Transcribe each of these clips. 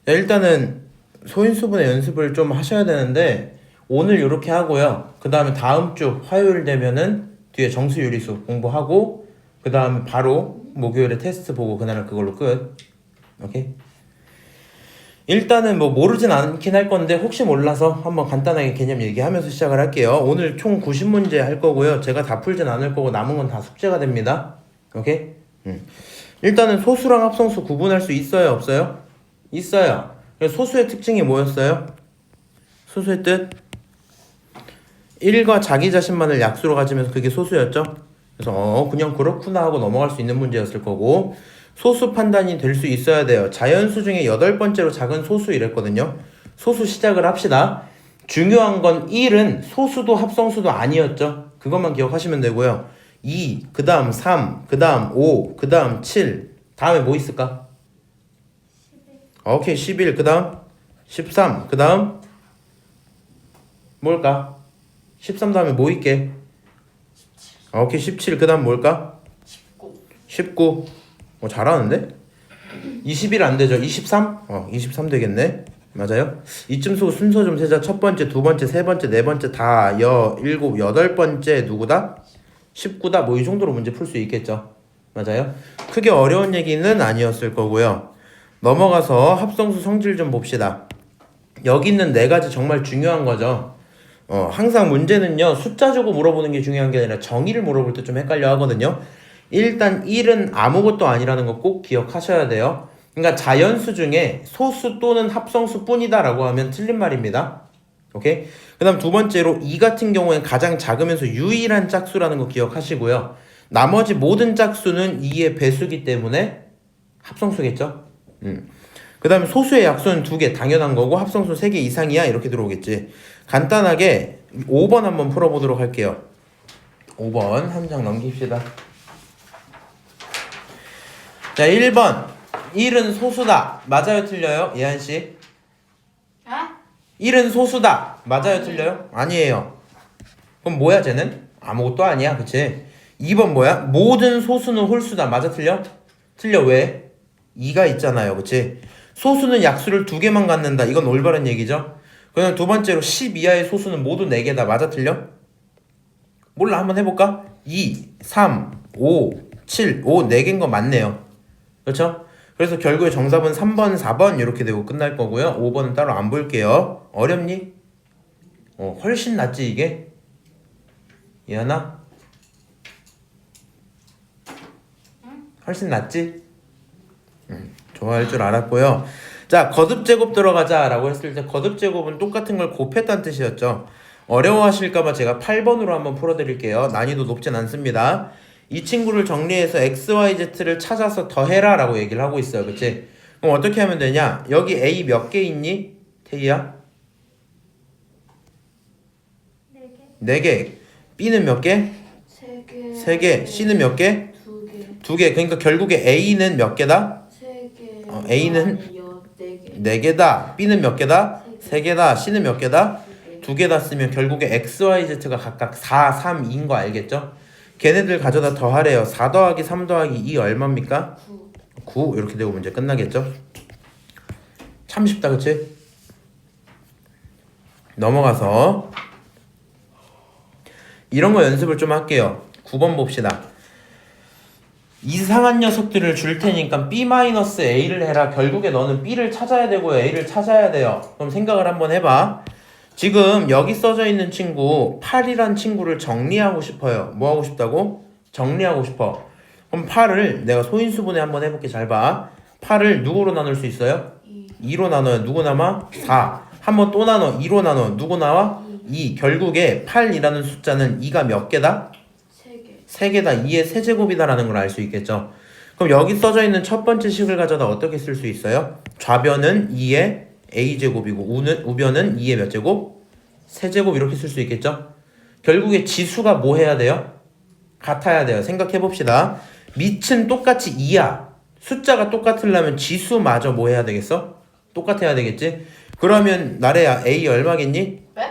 자, 일단은 소인수분해 연습을 좀 하셔야 되는데 오늘 이렇게 하고요. 그 다음에 다음 주 화요일 되면은 뒤에 정수유리수 공부하고 그 다음에 바로 목요일에 테스트 보고 그날은 그걸로 끝. 오케이? 일단은 뭐 모르진 않긴 할 건데 혹시 몰라서 한번 간단하게 개념 얘기하면서 시작을 할게요. 오늘 총 90문제 할 거고요. 제가 다 풀진 않을 거고 남은 건 다 숙제가 됩니다. 오케이? 일단은 소수랑 합성수 구분할 수 있어요? 없어요? 있어요. 그래서 소수의 특징이 뭐였어요? 소수의 뜻? 1과 자기 자신만을 약수로 가지면서 그게 소수였죠? 그래서 그냥 그렇구나 하고 넘어갈 수 있는 문제였을 거고 소수 판단이 될 수 있어야 돼요. 자연수 중에 8번째로 작은 소수 이랬거든요. 소수 시작을 합시다. 중요한 건 1은 소수도 합성수도 아니었죠. 그것만 기억하시면 되고요. 2, 그 다음 3, 그 다음 5, 그 다음 7 다음에 뭐 있을까? 11. 오케이 11, 그 다음 13, 그 다음 뭘까? 13 다음에 뭐 있게? 오케이 17, 그 다음 뭘까? 19. 19. 잘하는데? 21 안 되죠? 23? 23 되겠네. 맞아요? 이쯤 순서 좀 세자. 첫 번째, 두 번째, 세 번째, 네 번째 다 일곱, 여덟 번째 누구다? 19다. 뭐 이 정도로 문제 풀 수 있겠죠. 맞아요? 크게 어려운 얘기는 아니었을 거고요. 넘어가서 합성수 성질 좀 봅시다. 여기 있는 네 가지 정말 중요한 거죠. 항상 문제는요, 숫자 주고 물어보는 게 중요한 게 아니라 정의를 물어볼 때 좀 헷갈려 하거든요. 일단 1은 아무것도 아니라는 거 꼭 기억하셔야 돼요. 그러니까 자연수 중에 소수 또는 합성수 뿐이다 라고 하면 틀린 말입니다. 오케이? 그 다음 두 번째로 2 같은 경우엔 가장 작으면서 유일한 짝수라는 거 기억하시고요. 나머지 모든 짝수는 2의 배수기 때문에 합성수겠죠? 그 다음에 소수의 약수는 2개 당연한 거고 합성수 3개 이상이야 이렇게 들어오겠지. 간단하게 5번 한번 풀어보도록 할게요. 5번 한 장 넘깁시다. 자 1번 1은 소수다 맞아요 틀려요? 예한씨 아? 1은 소수다 맞아요 틀려요? 아니에요. 그럼 뭐야 쟤는? 아무것도 아니야 그치? 2번 뭐야? 모든 소수는 홀수다 맞아 틀려? 틀려 왜? 2가 있잖아요 그치? 소수는 약수를 2개만 갖는다 이건 올바른 얘기죠? 그럼 두 번째로 10 이하의 소수는 모두 4개다 맞아 틀려? 몰라 한번 해볼까? 2, 3, 5, 7, 5 4개인 거 맞네요 그렇죠? 그래서 결국에 정답은 3번, 4번 이렇게 되고 끝날 거고요. 5번은 따로 안 볼게요. 어렵니? 훨씬 낫지 이게? 이하나? 훨씬 낫지? 좋아할 줄 알았고요. 자, 거듭제곱 들어가자 라고 했을 때 거듭제곱은 똑같은 걸 곱했다는 뜻이었죠. 어려워하실까봐 제가 8번으로 한번 풀어드릴게요. 난이도 높진 않습니다. 이 친구를 정리해서 XYZ를 찾아서 더해라 라고 얘기를 하고 있어요. 그치? 그럼 어떻게 하면 되냐? 여기 A 몇 개 있니? 태희야? 4개. 4개. B는 몇 개? 3개. 3개. C는 몇 개? 2개. 2개. 그러니까 결국에 A는 몇 개다? 3개. A는 4개. 4개다. B는 몇 개다? 3개다. C는 몇 개다? 2개. 2개다 쓰면 결국에 XYZ가 각각 4, 3, 2인 거 알겠죠? 걔네들 가져다 더하래요. 4 더하기 3 더하기 2 얼마입니까? 9. 9 이렇게 되고 문제 끝나겠죠? 참 쉽다 그치? 넘어가서 이런 거 연습을 좀 할게요. 9번 봅시다. 이상한 녀석들을 줄 테니까 B-A를 해라. 결국에 너는 B를 찾아야 되고요. A를 찾아야 돼요. 그럼 생각을 한번 해봐. 지금 여기 써져 있는 친구 8이란 친구를 정리하고 싶어요. 뭐 하고 싶다고? 정리하고 싶어. 그럼 8을 내가 소인수분해 한번 해볼게. 잘 봐. 8을 누구로 나눌 수 있어요? 2로 나눠요. 누구 남아? 4. 한번 또 나눠. 2로 나눠. 누구 나와? 2. 결국에 8이라는 숫자는 2가 몇 개다? 3개. 3개다. 2의 세제곱이다라는 걸 알 수 있겠죠. 그럼 여기 써져 있는 첫 번째 식을 가져다 어떻게 쓸 수 있어요? 좌변은 2의 a제곱이고 우변은 2의 몇 제곱? 세제곱 이렇게 쓸 수 있겠죠? 결국에 지수가 뭐 해야 돼요? 같아야 돼요. 생각해 봅시다. 밑은 똑같이 2야. 숫자가 똑같으려면 지수마저 뭐 해야 되겠어? 똑같아야 되겠지? 그러면 나래야 A 얼마겠니? 왜?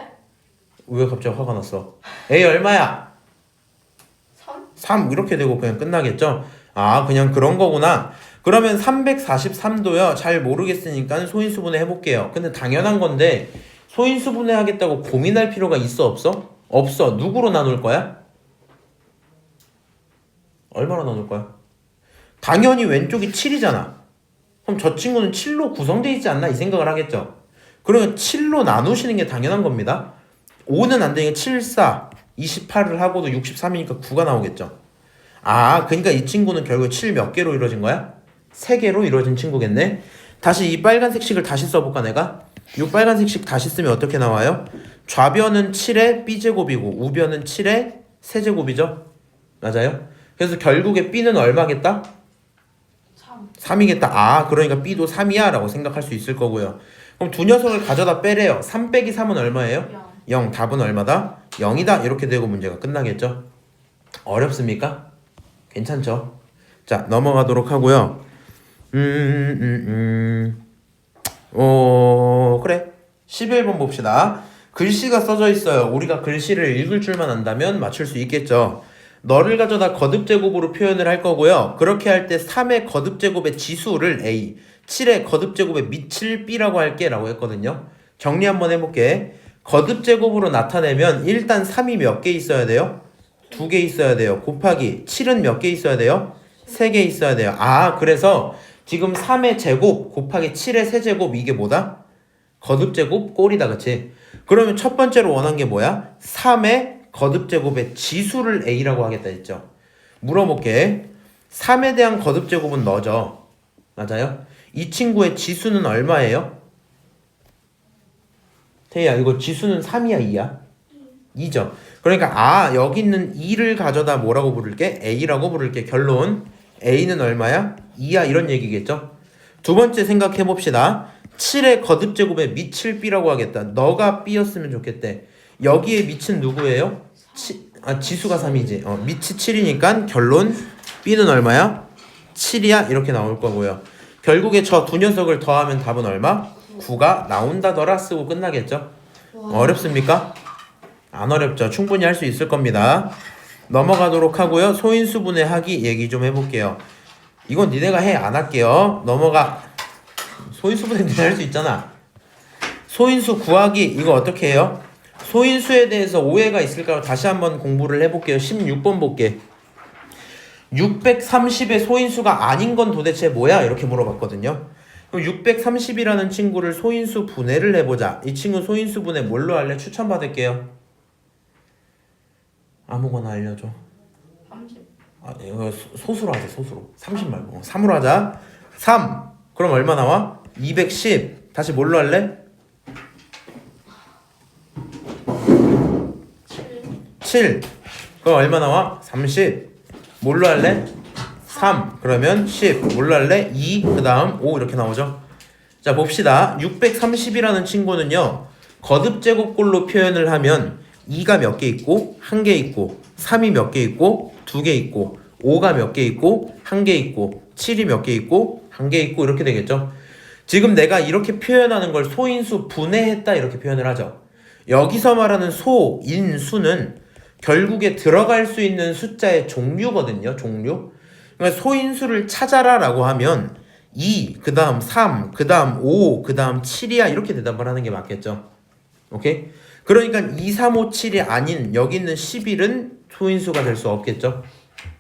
왜 갑자기 화가 났어? A 얼마야? 3? 3 이렇게 되고 그냥 끝나겠죠? 아 그냥 그런 거구나. 그러면 343도요. 잘 모르겠으니까 소인수분해 해볼게요. 근데 당연한 건데 소인수분해 하겠다고 고민할 필요가 있어 없어? 없어. 누구로 나눌 거야? 얼마나 나눌 거야? 당연히 왼쪽이 7이잖아. 그럼 저 친구는 7로 구성되어 있지 않나? 이 생각을 하겠죠. 그러면 7로 나누시는 게 당연한 겁니다. 5는 안 되니까 7, 4, 28을 하고도 63이니까 9가 나오겠죠. 아, 그러니까 이 친구는 결국 7 몇 개로 이루어진 거야? 3개로 이루어진 친구겠네. 다시 이 빨간색 식을 다시 써볼까 내가? 이 빨간색 식 다시 쓰면 어떻게 나와요? 좌변은 7의 b제곱이고 우변은 7의 세제곱이죠. 맞아요? 그래서 결국에 b는 얼마겠다? 3. 3이겠다. 아, 그러니까 b도 3이야 라고 생각할 수 있을 거고요. 그럼 두 녀석을 가져다 빼래요. 3 빼기 3은 얼마예요? 0. 답은 얼마다? 0이다. 이렇게 되고 문제가 끝나겠죠. 어렵습니까? 괜찮죠? 자, 넘어가도록 하고요. 그래. 11번 봅시다. 글씨가 써져 있어요. 우리가 글씨를 읽을 줄만 안다면 맞출 수 있겠죠. 너를 가져다 거듭제곱으로 표현을 할 거고요. 그렇게 할 때 3의 거듭제곱의 지수를 A, 7의 거듭제곱의 밑을 B라고 할게 라고 했거든요. 정리 한번 해볼게. 거듭제곱으로 나타내면 일단 3이 몇 개 있어야 돼요? 2개 있어야 돼요. 곱하기 7은 몇 개 있어야 돼요? 3개 있어야 돼요. 아, 그래서 지금 3의 제곱 곱하기 7의 세제곱 이게 뭐다? 거듭제곱 꼴이다. 그치? 그러면 첫 번째로 원한 게 뭐야? 3의 거듭제곱의 지수를 A라고 하겠다 했죠. 물어볼게. 3에 대한 거듭제곱은 너죠. 맞아요? 이 친구의 지수는 얼마예요? 태희야, 이거 지수는 3이야 2야? 2죠. 그러니까 여기 있는 2를 가져다 뭐라고 부를게? A라고 부를게. 결론 A는 얼마야? 2야 이런 얘기겠죠. 두 번째 생각해 봅시다. 7의 거듭제곱의 밑을 B라고 하겠다. 너가 B였으면 좋겠대. 여기에 밑은 누구예요? 지수가 3이지. 밑이 7이니까 결론 B는 얼마야? 7이야 이렇게 나올 거고요. 결국에 저 두 녀석을 더하면 답은 얼마? 9가 나온다더라 쓰고 끝나겠죠. 어렵습니까? 안 어렵죠. 충분히 할 수 있을 겁니다. 넘어가도록 하고요. 소인수분해 하기 얘기 좀 해볼게요. 이건 니네가 해. 안 할게요. 넘어가. 소인수분해 니네 할 수 있잖아. 소인수 구하기 이거 어떻게 해요? 소인수에 대해서 오해가 있을까 다시 한번 공부를 해볼게요. 16번 볼게. 630의 소인수가 아닌 건 도대체 뭐야? 이렇게 물어봤거든요. 그럼 630이라는 친구를 소인수 분해를 해보자. 이 친구 소인수 분해 뭘로 할래? 추천받을게요. 아무거나 알려줘. 30. 이거 소수로 하자. 소수로. 30 말고 3으로 하자. 3. 그럼 얼마 나와? 210. 다시 뭘로 할래? 7. 그럼 얼마 나와? 30. 뭘로 할래? 3. 그러면 10. 뭘로 할래? 2. 그 다음 5 이렇게 나오죠. 자 봅시다. 630이라는 친구는요. 거듭제곱꼴로 표현을 하면 2가 몇 개 있고 1개 있고 3이 몇 개 있고 2개 있고 5가 몇 개 있고 1개 있고 7이 몇 개 있고 1개 있고 이렇게 되겠죠. 지금 내가 이렇게 표현하는 걸 소인수 분해했다 이렇게 표현을 하죠. 여기서 말하는 소인수는 결국에 들어갈 수 있는 숫자의 종류거든요. 종류. 그러니까 소인수를 찾아라 라고 하면 2, 그 다음 3, 그 다음 5, 그 다음 7이야 이렇게 대답을 하는 게 맞겠죠. 오케이? 그러니까 2, 3, 5, 7이 아닌 여기 있는 11은 소인수가 될 수 없겠죠.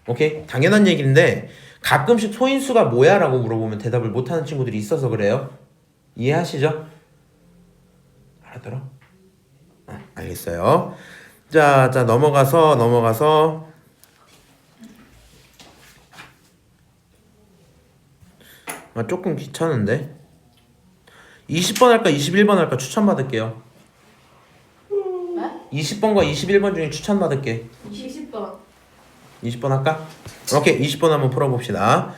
오케이? 당연한 얘기인데 가끔씩 소인수가 뭐야? 라고 물어보면 대답을 못하는 친구들이 있어서 그래요. 이해하시죠? 알아들어? 알겠어요. 자 넘어가서 조금 귀찮은데 20번 할까 21번 할까 추천받을게요. 네? 20번과 21번 중에 추천받을게. 20번. 20번 할까? 오케이 20번 한번 풀어봅시다.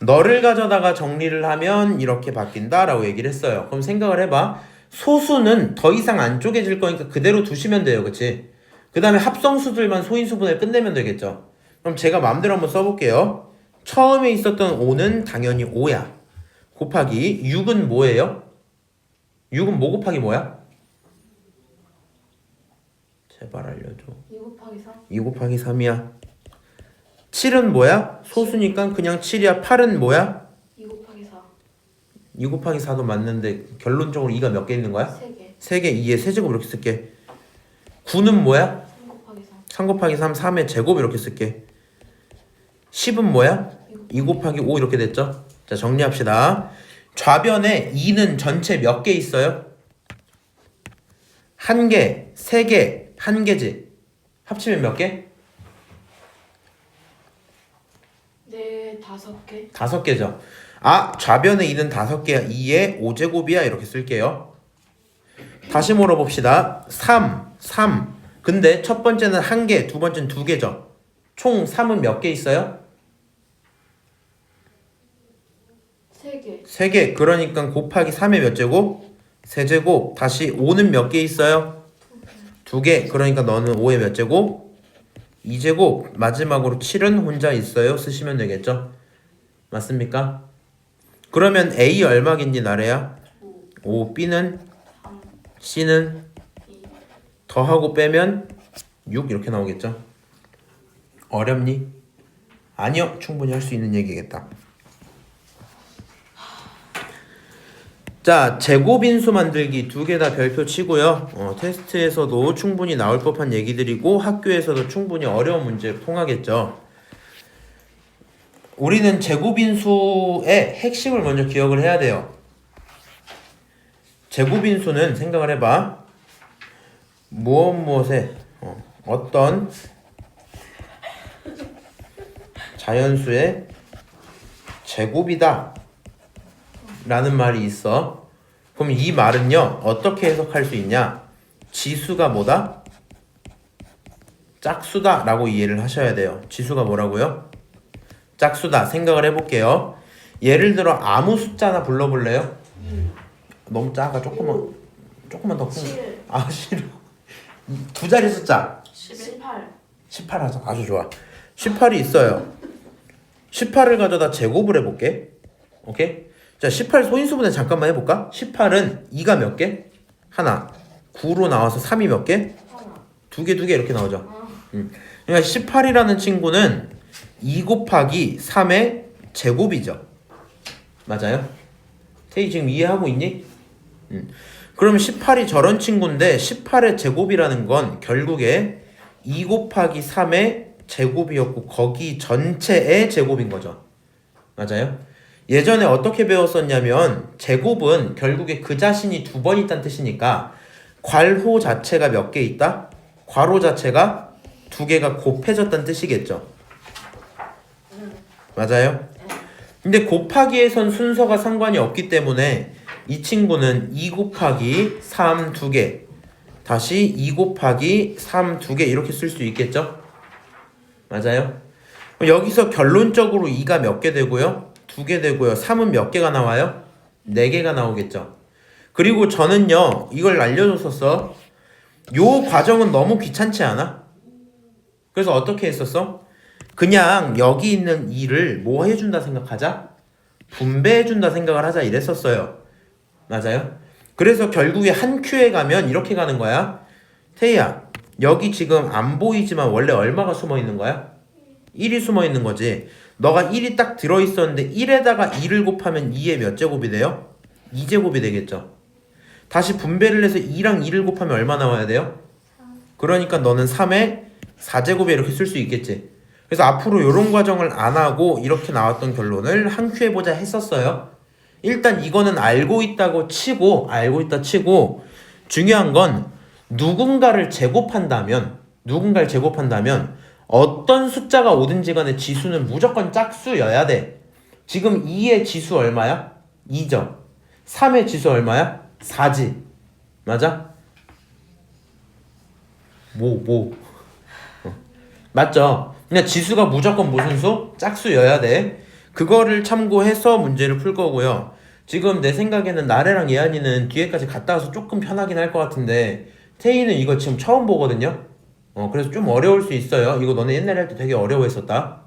너를 가져다가 정리를 하면 이렇게 바뀐다 라고 얘기를 했어요. 그럼 생각을 해봐. 소수는 더 이상 안 쪼개질 거니까 그대로 두시면 돼요. 그치? 그 다음에 합성수들만 소인수분해 끝내면 되겠죠. 그럼 제가 마음대로 한번 써볼게요. 처음에 있었던 5는 당연히 5야. 곱하기 6은 뭐예요? 6은 뭐 곱하기 뭐야? 제발 알려줘. 2 곱하기 3. 2 곱하기 3이야. 7은 뭐야? 소수니까 그냥 7이야. 8은 뭐야? 2 곱하기 4도 맞는데 결론적으로 2가 몇 개 있는 거야? 3개. 3개 2의 세제곱 이렇게 쓸게. 9는 뭐야? 3 곱하기 3. 3 곱하기 3 3의 제곱 이렇게 쓸게. 10은 뭐야? 2 곱하기 5 이렇게 됐죠? 자 정리합시다. 좌변에 2는 전체 몇 개 있어요? 1개, 3개, 1개지. 합치면 몇 개? 네, 5개. 5개죠. 아 좌변에 2는 5개야. 2의 5제곱이야 이렇게 쓸게요. 다시 물어봅시다. 3 근데 첫 번째는 1개, 두 번째는 2개죠. 총 3은 몇 개 있어요? 3개. 3개. 그러니까 곱하기 3의 몇 제곱? 세제곱. 다시 5는 몇 개 있어요? 2개. 그러니까 너는 5의 몇 제곱? 2제곱. 마지막으로 7은 혼자 있어요. 쓰시면 되겠죠? 맞습니까? 그러면 A 얼마긴지 나래야? 5. B는? 3. C는? 2. 더하고 빼면 6 이렇게 나오겠죠? 어렵니? 아니요. 충분히 할 수 있는 얘기겠다. 자, 제곱인수 만들기 2개 다 별표 치고요. 테스트에서도 충분히 나올 법한 얘기들이고 학교에서도 충분히 어려운 문제 통하겠죠. 우리는 제곱인수의 핵심을 먼저 기억을 해야 돼요. 제곱인수는 생각을 해봐. 무엇에 어떤 자연수의 제곱이다 라는 말이 있어. 그럼 이 말은요 어떻게 해석할 수 있냐? 지수가 뭐다? 짝수다 라고 이해를 하셔야 돼요. 지수가 뭐라고요? 짝수다. 생각을 해볼게요. 예를 들어 아무 숫자 하나 불러볼래요? 너무 작아. 조금만 더 큰. 7. 아 싫어. 두 자리 숫자 18. 18 하자. 아주 좋아. 18이 있어요. 18을 가져다 제곱을 해볼게. 오케이? 자, 18 소인수분해 잠깐만 해볼까? 18은 2가 몇 개? 하나. 9로 나와서 3이 몇 개? 하나. 2개 이렇게 나오죠. 그러니까 18이라는 친구는 2 곱하기 3의 제곱이죠. 맞아요? 태희 지금 이해하고 있니? 그러면 18이 저런 친구인데 18의 제곱이라는 건 결국에 2 곱하기 3의 제곱이었고 거기 전체의 제곱인 거죠. 맞아요? 예전에 어떻게 배웠었냐면 제곱은 결국에 그 자신이 2번 있다는 뜻이니까 괄호 자체가 몇 개 있다? 괄호 자체가 2개가 곱해졌다는 뜻이겠죠. 맞아요? 근데 곱하기에선 순서가 상관이 없기 때문에 이 친구는 2 곱하기 3 2개 다시 2 곱하기 3 2개 이렇게 쓸 수 있겠죠? 맞아요? 여기서 결론적으로 2가 몇 개 되고요? 2개 되고요. 3은 몇 개가 나와요? 4개가 나오겠죠. 그리고 저는요 이걸 알려줬었어. 요 과정은 너무 귀찮지 않아? 그래서 어떻게 했었어? 그냥 여기 있는 2를 뭐 해준다 생각하자? 분배해준다 생각을 하자 이랬었어요. 맞아요? 그래서 결국에 한 큐에 가면 이렇게 가는 거야. 태희야 여기 지금 안 보이지만 원래 얼마가 숨어 있는 거야? 1이 숨어 있는 거지. 너가 1이 딱 들어있었는데 1에다가 2를 곱하면 2의 몇 제곱이 돼요? 2제곱이 되겠죠. 다시 분배를 해서 2랑 2를 곱하면 얼마 나와야 돼요? 그러니까 너는 3의 4제곱에 이렇게 쓸 수 있겠지. 그래서 앞으로 이런 과정을 안 하고 이렇게 나왔던 결론을 한 큐 해보자 했었어요. 일단 이거는 알고 있다 치고 중요한 건 누군가를 제곱한다면 어떤 숫자가 오든지 간에 지수는 무조건 짝수여야 돼. 지금 2의 지수 얼마야? 2죠. 3의 지수 얼마야? 4지. 맞아? 맞죠? 그냥 지수가 무조건 무슨 수? 짝수여야 돼. 그거를 참고해서 문제를 풀 거고요. 지금 내 생각에는 나래랑 예한이는 뒤에까지 갔다 와서 조금 편하긴 할 것 같은데 태희는 이거 지금 처음 보거든요. 그래서 좀 어려울 수 있어요. 이거 너네 옛날에 할 때 되게 어려워했었다.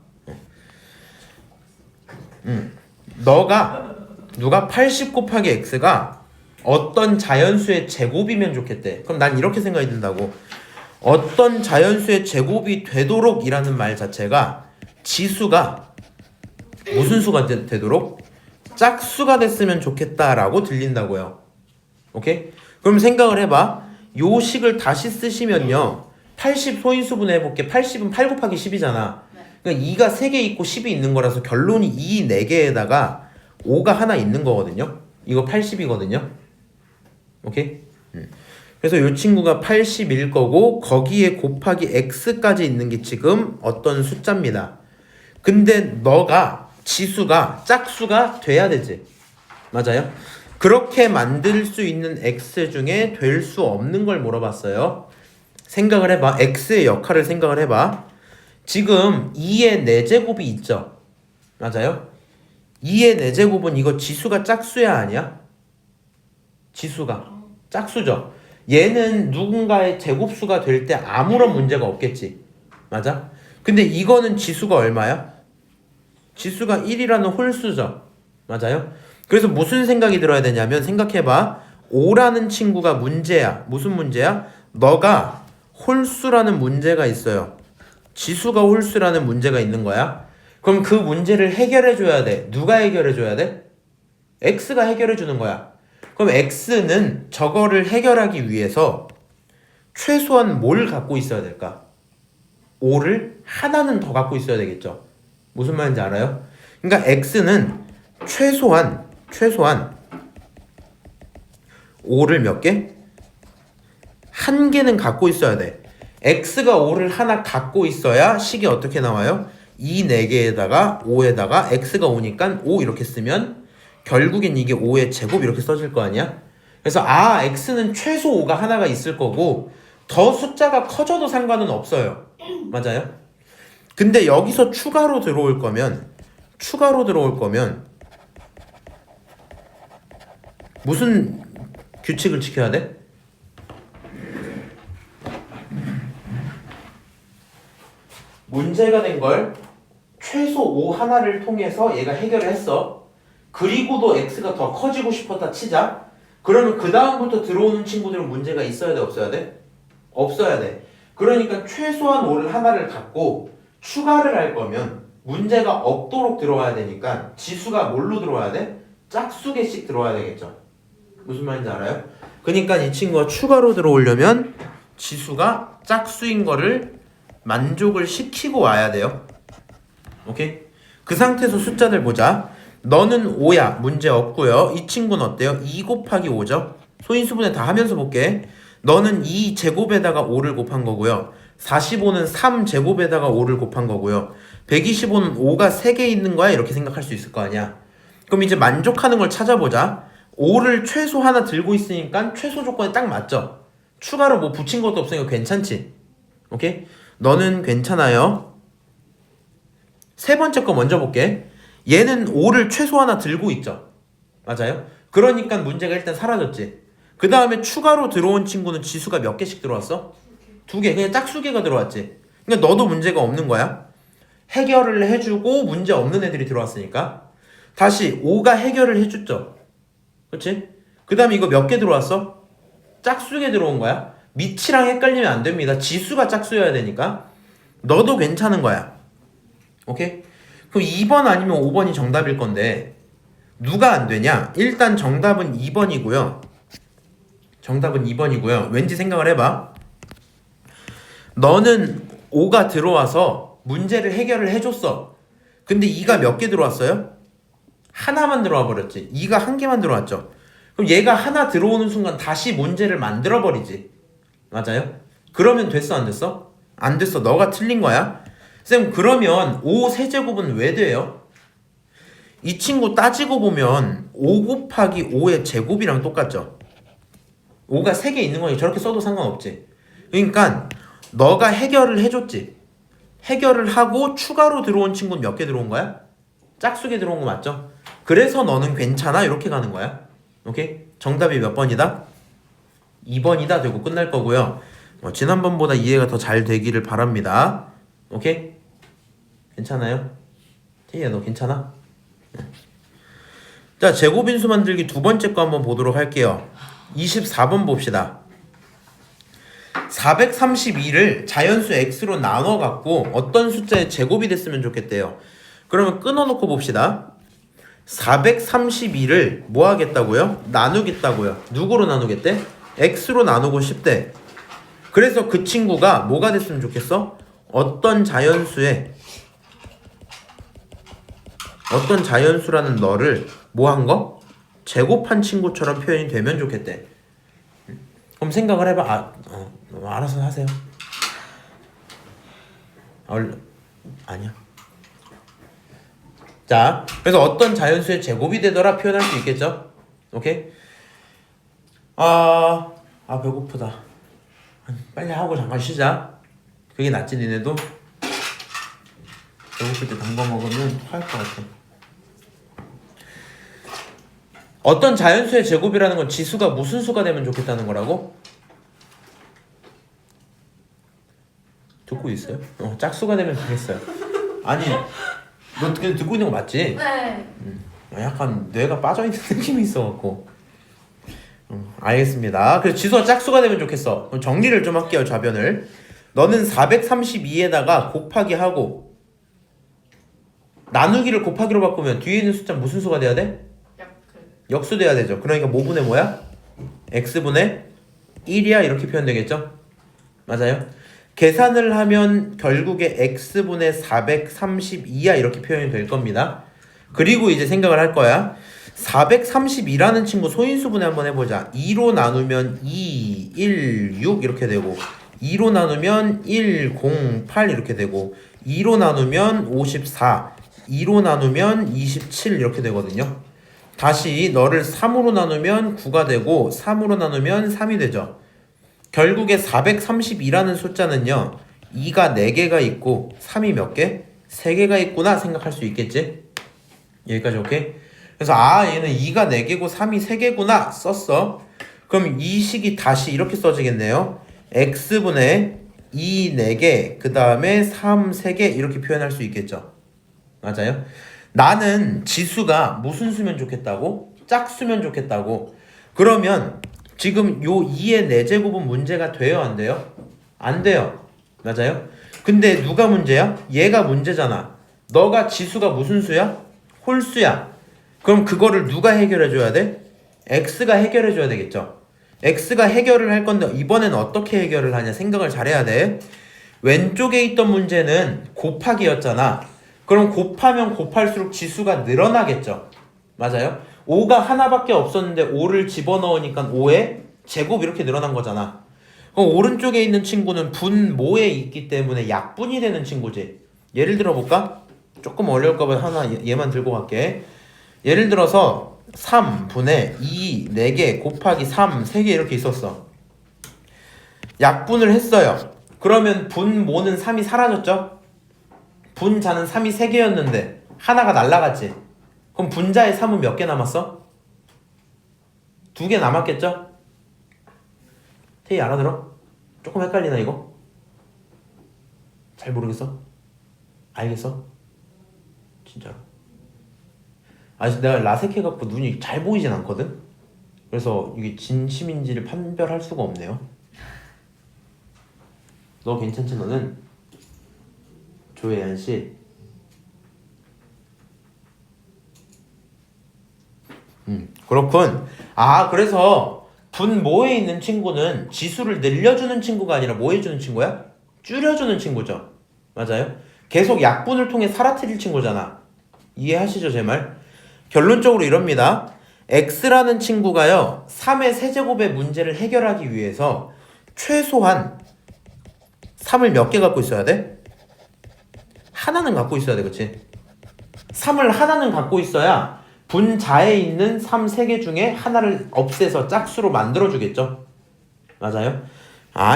누가 80 곱하기 x가 어떤 자연수의 제곱이면 좋겠대. 그럼 난 이렇게 생각이 든다고. 어떤 자연수의 제곱이 되도록 이라는 말 자체가 지수가 무슨 수가 되도록? 짝수가 됐으면 좋겠다라고 들린다고요. 오케이? 그럼 생각을 해봐. 요 식을 다시 쓰시면요. 80 소인수분 해볼게. 80은 8 곱하기 10이잖아. 그러니까 2가 3개 있고 10이 있는 거라서 결론이 2 4개에다가 5가 하나 있는 거거든요. 이거 80이거든요. 오케이? 그래서 요 친구가 80일 거고 거기에 곱하기 x까지 있는 게 지금 어떤 숫자입니다. 근데 너가 지수가 짝수가 돼야 되지. 맞아요? 그렇게 만들 수 있는 x 중에 될 수 없는 걸 물어봤어요. 생각을 해봐. x의 역할을 생각을 해봐. 지금 2의 4제곱이 있죠. 맞아요? 2의 4제곱은 이거 지수가 짝수야 아니야? 지수가 짝수죠. 얘는 누군가의 제곱수가 될 때 아무런 문제가 없겠지. 맞아? 근데 이거는 지수가 얼마야? 지수가 1이라는 홀수죠. 맞아요? 그래서 무슨 생각이 들어야 되냐면 생각해봐. 5라는 친구가 문제야. 무슨 문제야? 너가 홀수라는 문제가 있어요. 지수가 홀수라는 문제가 있는 거야. 그럼 그 문제를 해결해 줘야 돼. 누가 해결해 줘야 돼? x가 해결해 주는 거야. 그럼 x는 저거를 해결하기 위해서 최소한 뭘 갖고 있어야 될까? 5를 하나는 더 갖고 있어야 되겠죠. 무슨 말인지 알아요? 그러니까 x는 최소한 5를 몇 개? 한 개는 갖고 있어야 돼. x가 5를 하나 갖고 있어야 식이 어떻게 나와요? 2 4개에다가 5에다가 x가 5니까 5 이렇게 쓰면 결국엔 이게 5의 제곱 이렇게 써질 거 아니야? 그래서 x는 최소 5가 하나가 있을 거고 더 숫자가 커져도 상관은 없어요. 맞아요? 근데 여기서 추가로 들어올 거면 무슨 규칙을 지켜야 돼? 문제가 된 걸 최소 5 하나를 통해서 얘가 해결을 했어. 그리고도 x가 더 커지고 싶었다 치자. 그러면 그 다음부터 들어오는 친구들은 문제가 있어야 돼, 없어야 돼? 없어야 돼. 그러니까 최소한 5를 하나를 갖고 추가를 할 거면 문제가 없도록 들어와야 되니까 지수가 뭘로 들어와야 돼? 짝수 개씩 들어와야 되겠죠. 무슨 말인지 알아요? 그러니까 이 친구가 추가로 들어오려면 지수가 짝수인 거를 만족을 시키고 와야 돼요. 오케이? 그 상태에서 숫자들 보자. 너는 5야. 문제 없고요. 이 친구는 어때요? 2 곱하기 5죠? 소인수분해 다 하면서 볼게. 너는 2제곱에다가 5를 곱한 거고요. 45는 3제곱에다가 5를 곱한 거고요. 125는 5가 3개 있는 거야. 이렇게 생각할 수 있을 거 아니야. 그럼 이제 만족하는 걸 찾아보자. 5를 최소 하나 들고 있으니까 최소 조건에 딱 맞죠? 추가로 뭐 붙인 것도 없으니까 괜찮지? 오케이? 너는 괜찮아요. 세 번째 거 먼저 볼게. 얘는 5를 최소 하나 들고 있죠. 맞아요? 그러니까 문제가 일단 사라졌지. 그 다음에 추가로 들어온 친구는 지수가 몇 개씩 들어왔어? 2개. 그냥 짝수개가 들어왔지. 그러니까 너도 문제가 없는 거야. 해결을 해주고 문제 없는 애들이 들어왔으니까. 다시 5가 해결을 해줬죠. 그렇지? 그 다음에 이거 몇 개 들어왔어? 짝수개 들어온 거야. 밑이랑 헷갈리면 안 됩니다. 지수가 짝수여야 되니까. 너도 괜찮은 거야. 오케이? 그럼 2번 아니면 5번이 정답일 건데 누가 안 되냐? 일단 정답은 2번이고요. 정답은 2번이고요. 왠지 생각을 해봐. 너는 5가 들어와서 문제를 해결을 해줬어. 근데 2가 몇 개 들어왔어요? 하나만 들어와 버렸지. 2가 한 개만 들어왔죠. 그럼 얘가 하나 들어오는 순간 다시 문제를 만들어 버리지. 맞아요? 그러면 됐어 안 됐어? 안 됐어. 너가 틀린 거야. 쌤 그러면 5 세제곱은 왜 돼요? 이 친구 따지고 보면 5 곱하기 5의 제곱이랑 똑같죠. 5가 3개 있는 거니 저렇게 써도 상관없지. 그러니까 너가 해결을 해줬지. 해결을 하고 추가로 들어온 친구는 몇 개 들어온 거야? 짝수개 들어온 거 맞죠? 그래서 너는 괜찮아 이렇게 가는 거야. 오케이? 정답이 몇 번이다? 2번이다 되고 끝날 거고요. 지난번보다 이해가 더 잘 되기를 바랍니다. 오케이? 괜찮아요? 태희야 너 괜찮아? 자 제곱인수 만들기 두 번째 거 한번 보도록 할게요. 24번 봅시다. 432를 자연수 x로 나눠 갖고 어떤 숫자의 제곱이 됐으면 좋겠대요. 그러면 끊어놓고 봅시다. 432를 뭐 하겠다고요? 나누겠다고요. 누구로 나누겠대? x로 나누고 싶대. 그래서 그 친구가 뭐가 됐으면 좋겠어? 어떤 자연수라는 너를 뭐 한 거? 제곱한 친구처럼 표현이 되면 좋겠대. 그럼 생각을 해봐. 알아서 하세요. 아니야. 자, 그래서 어떤 자연수의 제곱이 되더라 표현할 수 있겠죠? 오케이? 배고프다. 빨리 하고 잠깐 쉬자. 그게 낫지 니네도? 배고플 때 단 거 먹으면 화할 것 같아. 어떤 자연수의 제곱이라는 건 지수가 무슨 수가 되면 좋겠다는 거라고? 듣고 있어요? 짝수가 되면 좋겠어요. 아니, 너 그냥 듣고 있는 거 맞지? 네. 약간 뇌가 빠져있는 느낌이 있어갖고. 알겠습니다. 그래서 지수가 짝수가 되면 좋겠어. 그럼 정리를 좀 할게요. 좌변을. 너는 432에다가 곱하기 하고 나누기를 곱하기로 바꾸면 뒤에 있는 숫자 무슨 수가 돼야 돼? 역수 돼야 되죠. 그러니까 뭐분의 뭐야? x분의 1이야 이렇게 표현되겠죠? 맞아요? 계산을 하면 결국에 x분의 432야 이렇게 표현이 될 겁니다. 그리고 이제 생각을 할 거야. 432라는 친구 소인수분해 한번 해보자. 2로 나누면 2, 1, 6 이렇게 되고 2로 나누면 1, 0, 8 이렇게 되고 2로 나누면 54, 2로 나누면 27 이렇게 되거든요. 다시 너를 3으로 나누면 9가 되고 3으로 나누면 3이 되죠. 결국에 432라는 숫자는요 2가 4개가 있고 3이 몇 개? 3개가 있구나 생각할 수 있겠지? 여기까지 오케이? 그래서 얘는 2가 4개고 3이 3개구나 썼어. 그럼 이 식이 다시 이렇게 써지겠네요. x분의 2 4개 그 다음에 3 3개 이렇게 표현할 수 있겠죠. 맞아요? 나는 지수가 무슨 수면 좋겠다고? 짝수면 좋겠다고. 그러면 지금 요 2의 4제곱은 문제가 돼요 안 돼요? 안 돼요. 맞아요? 근데 누가 문제야? 얘가 문제잖아. 너가 지수가 무슨 수야? 홀수야. 그럼 그거를 누가 해결해 줘야 돼? x가 해결해 줘야 되겠죠. x가 해결을 할 건데 이번엔 어떻게 해결을 하냐 생각을 잘해야 돼. 왼쪽에 있던 문제는 곱하기였잖아. 그럼 곱하면 곱할수록 지수가 늘어나겠죠. 맞아요? 5가 하나밖에 없었는데 5를 집어넣으니까 5의 제곱 이렇게 늘어난 거잖아. 그럼 오른쪽에 있는 친구는 분모에 있기 때문에 약분이 되는 친구지. 예를 들어 볼까? 조금 어려울까봐 하나 얘만 들고 갈게. 예를 들어서 3분의 2 4개 곱하기 3 3개 이렇게 있었어. 약분을 했어요. 그러면 분모는 3이 사라졌죠? 분자는 3이 3개였는데 하나가 날라갔지. 그럼 분자의 3은 몇 개 남았어? 2개 남았겠죠? 태희 알아들어? 조금 헷갈리나 이거? 잘 모르겠어? 알겠어? 진짜로? 아직 내가 라섹해갖고 눈이 잘 보이진 않거든? 그래서 이게 진심인지를 판별할 수가 없네요. 너 괜찮지 너는? 조혜연씨 그렇군. 그래서 분모에 있는 친구는 지수를 늘려주는 친구가 아니라 뭐 해주는 친구야? 줄여주는 친구죠. 맞아요? 계속 약분을 통해 사라뜨릴 친구잖아. 이해하시죠 제 말? 결론적으로 이럽니다. x라는 친구가요 3의 세제곱의 문제를 해결하기 위해서 최소한 3을 몇 개 갖고 있어야 돼? 하나는 갖고 있어야 돼. 그치? 3을 하나는 갖고 있어야 분자에 있는 3 3개 중에 하나를 없애서 짝수로 만들어주겠죠. 맞아요?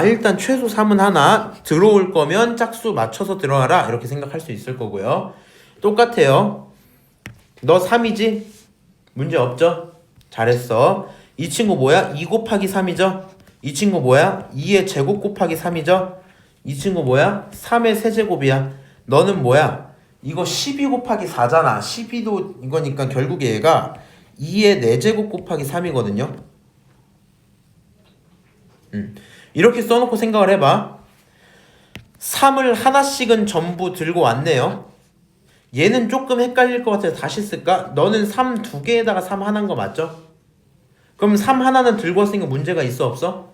일단 최소 3은 하나 들어올 거면 짝수 맞춰서 들어와라 이렇게 생각할 수 있을 거고요. 똑같아요. 너 3이지? 문제 없죠? 잘했어. 이 친구 뭐야? 2 곱하기 3이죠? 이 친구 뭐야? 2의 제곱 곱하기 3이죠? 이 친구 뭐야? 3의 세제곱이야. 너는 뭐야? 이거 12 곱하기 4잖아. 12도 이거니까 결국에 얘가 2의 4제곱 곱하기 3이거든요. 이렇게 써놓고 생각을 해봐. 3을 하나씩은 전부 들고 왔네요. 얘는 조금 헷갈릴 것 같아서 다시 쓸까? 너는 3 두 개에다가 3 하나인 거 맞죠? 그럼 3 하나는 들고 왔으니까 문제가 있어 없어?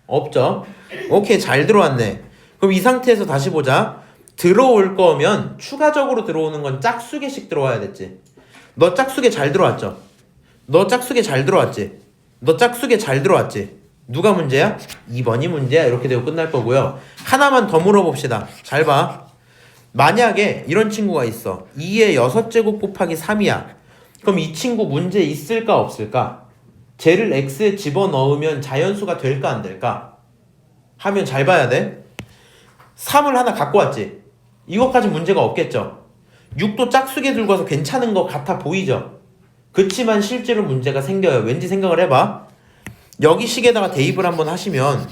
없죠. 오케이, 잘 들어왔네. 그럼 이 상태에서 다시 보자. 들어올 거면 추가적으로 들어오는 건 짝수개씩 들어와야 됐지. 너 짝수개 잘 들어왔죠? 너 짝수개 잘 들어왔지? 너 짝수개 잘 들어왔지? 누가 문제야? 2번이 문제야. 이렇게 되고 끝날 거고요. 하나만 더 물어봅시다. 잘 봐. 만약에 이런 친구가 있어. 2의 6제곱 곱하기 3이야. 그럼 이 친구 문제 있을까 없을까? 쟤를 x에 집어넣으면 자연수가 될까 안 될까? 하면 잘 봐야 돼. 3을 하나 갖고 왔지. 이것까지 문제가 없겠죠. 6도 짝수개 들고 와서 괜찮은 것 같아 보이죠. 그치만 실제로 문제가 생겨요. 왠지 생각을 해봐. 여기 식에다가 대입을 한번 하시면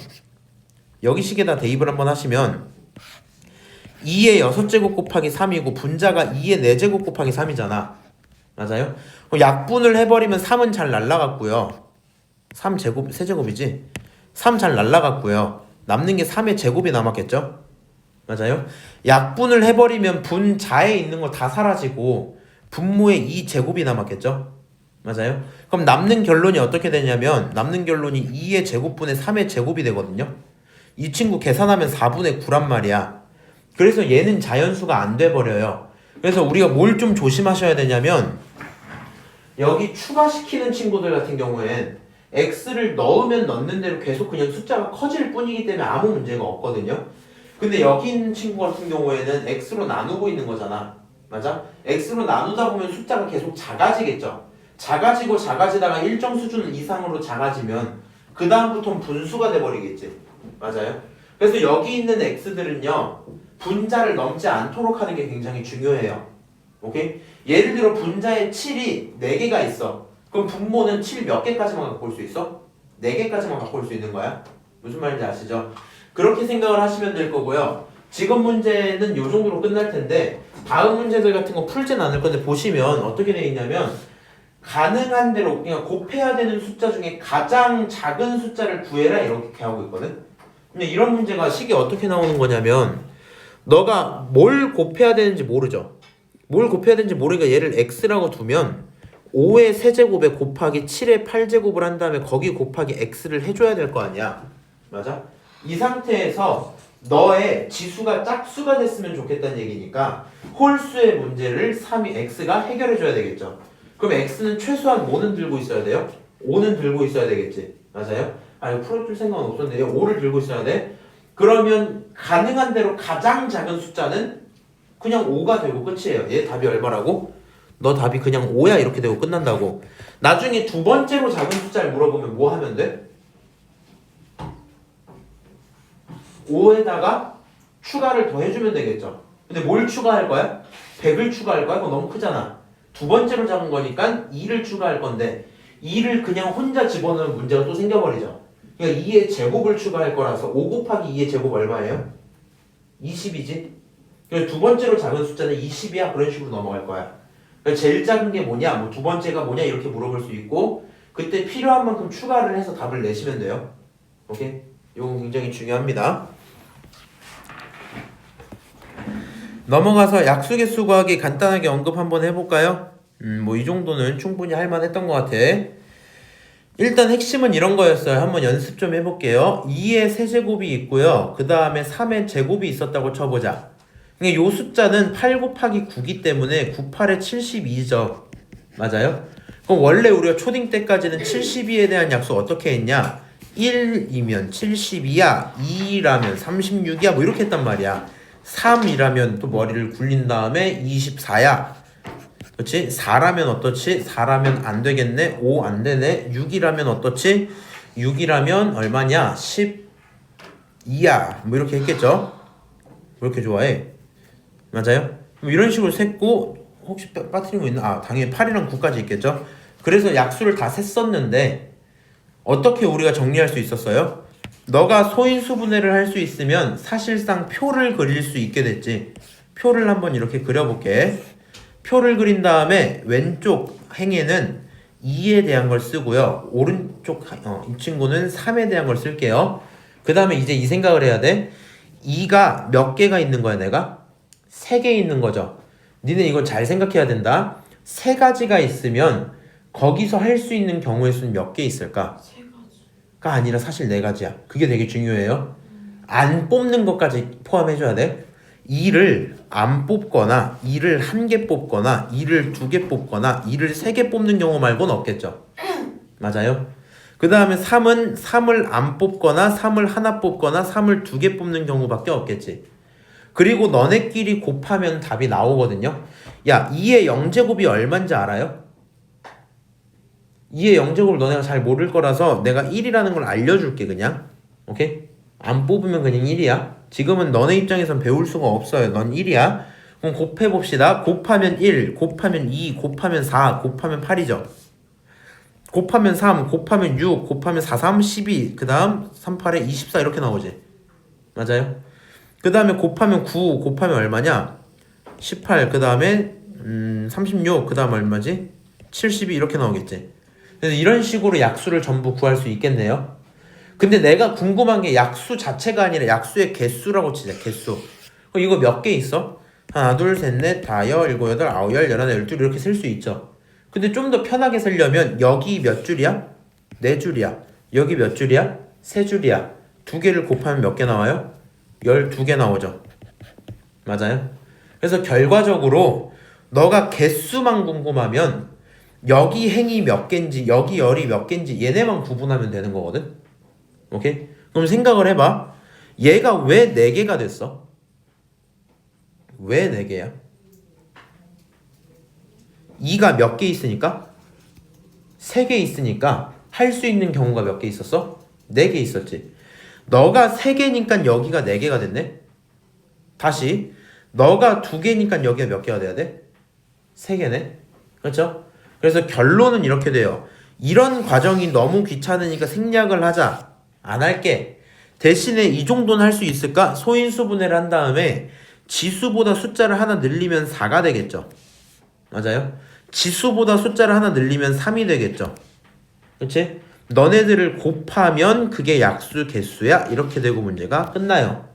2의 6제곱 곱하기 3이고 분자가 2의 4제곱 곱하기 3이잖아. 맞아요? 그럼 약분을 해버리면 3은 잘 날라갔고요. 3제곱, 세제곱이지? 3 잘 날라갔고요. 남는 게 3의 제곱이 남았겠죠? 맞아요? 약분을 해버리면 분자에 있는 거 다 사라지고 분모에 2제곱이 남았겠죠? 맞아요? 그럼 남는 결론이 어떻게 되냐면 남는 결론이 2의 제곱분의 3의 제곱이 되거든요. 이 친구 계산하면 4분의 9란 말이야. 그래서 얘는 자연수가 안 돼버려요. 그래서 우리가 뭘 좀 조심하셔야 되냐면 여기 추가시키는 친구들 같은 경우엔 x를 넣으면 넣는 대로 계속 그냥 숫자가 커질 뿐이기 때문에 아무 문제가 없거든요. 근데 여기 있는 친구 같은 경우에는 x로 나누고 있는 거잖아. 맞아? x로 나누다 보면 숫자가 계속 작아지겠죠. 작아지다가 일정 수준 이상으로 작아지면 그 다음부터는 분수가 돼버리겠지. 맞아요? 그래서 여기 있는 x들은요 분자를 넘지 않도록 하는 게 굉장히 중요해요. 오케이? 예를 들어 분자에 7이 4개가 있어. 그럼 분모는 7 몇 개까지만 갖고 올 수 있어? 4개까지만 갖고 올 수 있는 거야. 무슨 말인지 아시죠? 그렇게 생각을 하시면 될 거고요. 지금 문제는 요 정도로 끝날 텐데 다음 문제들 같은 거 풀진 않을 건데 보시면 어떻게 되어 있냐면 가능한 대로 그냥 곱해야 되는 숫자 중에 가장 작은 숫자를 구해라 이렇게 하고 있거든. 근데 이런 문제가 식이 어떻게 나오는 거냐면 너가 뭘 곱해야 되는지 모르죠. 뭘 곱해야 되는지 모르니까 얘를 x라고 두면 5의 세제곱에 곱하기 7의 8제곱을 한 다음에 거기 곱하기 x를 해줘야 될 거 아니야. 맞아? 이 상태에서 너의 지수가 짝수가 됐으면 좋겠다는 얘기니까 홀수의 문제를 3이 x가 해결해 줘야 되겠죠. 그럼 x는 최소한 뭐는 들고 있어야 돼요? 5는 들고 있어야 되겠지. 맞아요? 이거 풀어줄 생각은 없었는데 5를 들고 있어야 돼. 그러면 가능한 대로 가장 작은 숫자는 그냥 5가 되고 끝이에요. 얘 답이 얼마라고? 너 답이 그냥 5야 이렇게 되고 끝난다고. 나중에 두 번째로 작은 숫자를 물어보면 뭐 하면 돼? 5에다가 추가를 더 해주면 되겠죠. 근데 뭘 추가할 거야? 100을 추가할 거야? 그거 너무 크잖아. 두 번째로 작은 거니까 2를 추가할 건데 2를 그냥 혼자 집어넣으면 문제가 또 생겨버리죠. 그러니까 2의 제곱을 추가할 거라서 5 곱하기 2의 제곱 얼마예요? 20이지? 그래서 두 번째로 작은 숫자는 20이야. 그런 식으로 넘어갈 거야. 그러니까 제일 작은 게 뭐냐? 뭐 두 번째가 뭐냐? 이렇게 물어볼 수 있고 그때 필요한 만큼 추가를 해서 답을 내시면 돼요. 오케이? 이건 굉장히 중요합니다. 넘어가서 약수개수 구하기 간단하게 언급 한번 해볼까요? 뭐 이 정도는 충분히 할만했던 것 같아. 일단 핵심은 이런 거였어요. 한번 연습 좀 해볼게요. 2의 세제곱이 있고요. 그 다음에 3의 제곱이 있었다고 쳐보자. 이 숫자는 8 곱하기 9기 때문에 9, 8에 72죠. 맞아요? 그럼 원래 우리가 초딩 때까지는 72에 대한 약수 어떻게 했냐? 1이면 72야, 2라면 36이야, 뭐 이렇게 했단 말이야. 3이라면 또 머리를 굴린 다음에 24야. 그렇지? 4라면 어떻지? 4라면 안 되겠네. 5 안 되네. 6이라면 어떻지? 6이라면 얼마냐? 12야. 뭐 이렇게 했겠죠? 왜 이렇게 좋아해? 맞아요? 이런 식으로 셌고 혹시 빠뜨린 거 있나? 당연히 8이랑 9까지 있겠죠? 그래서 약수를 다 셌었는데 어떻게 우리가 정리할 수 있었어요? 너가 소인수분해를 할 수 있으면 사실상 표를 그릴 수 있게 됐지. 표를 한번 이렇게 그려볼게. 표를 그린 다음에 왼쪽 행에는 2에 대한 걸 쓰고요. 오른쪽 이 친구는 3에 대한 걸 쓸게요. 그 다음에 이제 이 생각을 해야 돼. 2가 몇 개가 있는 거야 내가? 3개 있는 거죠. 니네 이건 잘 생각해야 된다. 세 가지가 있으면 거기서 할 수 있는 경우의 수는 몇 개 있을까? 세 가지. 가 아니라 사실 네 가지야. 그게 되게 중요해요. 안 뽑는 것까지 포함해줘야 돼. 2를 안 뽑거나 2를 한 개 뽑거나 2를 두 개 뽑거나 2를 세 개 뽑는 경우 말고는 없겠죠. 맞아요. 그 다음에 3은 3을 안 뽑거나 3을 하나 뽑거나 3을 두 개 뽑는 경우밖에 없겠지. 그리고 너네끼리 곱하면 답이 나오거든요. 야, 2의 0제곱이 얼마인지 알아요? 2의 0제곱을 너네가 잘 모를 거라서 내가 1이라는 걸 알려줄게 그냥. 오케이? 안 뽑으면 그냥 1이야. 지금은 너네 입장에선 배울 수가 없어요. 넌 1이야. 그럼 곱해봅시다. 곱하면 1, 곱하면 2, 곱하면 4, 곱하면 8이죠. 곱하면 3, 곱하면 6, 곱하면 4, 3, 12, 그 다음 3, 8에 24 이렇게 나오지. 맞아요? 그 다음에 곱하면 9, 곱하면 얼마냐? 18, 그 다음에 36, 그 다음 얼마지? 72 이렇게 나오겠지. 그래서 이런 식으로 약수를 전부 구할 수 있겠네요. 근데 내가 궁금한 게 약수 자체가 아니라 약수의 개수라고 치자. 개수. 그럼 이거 몇 개 있어? 하나, 둘, 셋, 넷, 다, 여, 일곱, 여덟, 아홉, 열, 열하나, 열둘 이렇게 쓸 수 있죠. 근데 좀 더 편하게 쓰려면 여기 몇 줄이야? 네 줄이야. 여기 몇 줄이야? 세 줄이야. 두 개를 곱하면 몇 개 나와요? 12개 나오죠. 맞아요? 그래서 결과적으로 너가 개수만 궁금하면 여기 행이 몇 개인지 여기 열이 몇 개인지 얘네만 구분하면 되는 거거든. 오케이? 그럼 생각을 해봐. 얘가 왜 4개가 됐어? 왜 4개야? 2가 몇 개 있으니까? 3개 있으니까 할 수 있는 경우가 몇 개 있었어? 4개 있었지. 너가 3개니까 여기가 4개가 됐네? 다시 너가 2개니까 여기가 몇 개가 돼야 돼? 3개네? 그렇죠? 그래서 결론은 이렇게 돼요. 이런 과정이 너무 귀찮으니까 생략을 하자. 안 할게. 대신에 이 정도는 할 수 있을까? 소인수 분해를 한 다음에 지수보다 숫자를 하나 늘리면 4가 되겠죠. 맞아요? 지수보다 숫자를 하나 늘리면 3이 되겠죠. 그치? 너네들을 곱하면 그게 약수 개수야. 이렇게 되고 문제가 끝나요.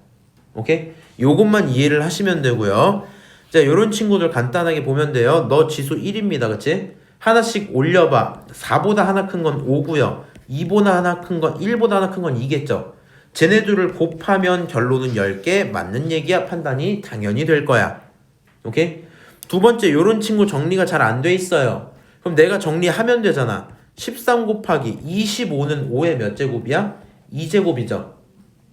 오케이? 요것만 이해를 하시면 되고요. 자, 요런 친구들 간단하게 보면 돼요. 너 지수 1입니다. 그치? 하나씩 올려봐. 4보다 하나 큰 건 5고요. 2보다 하나 큰 건 1보다 하나 큰 건 2겠죠. 쟤네들을 곱하면 결론은 10개 맞는 얘기야. 판단이 당연히 될 거야. 오케이? 두 번째 요런 친구 정리가 잘 안 돼 있어요. 그럼 내가 정리하면 되잖아. 13 곱하기 25는 5의 몇 제곱이야? 2제곱이죠.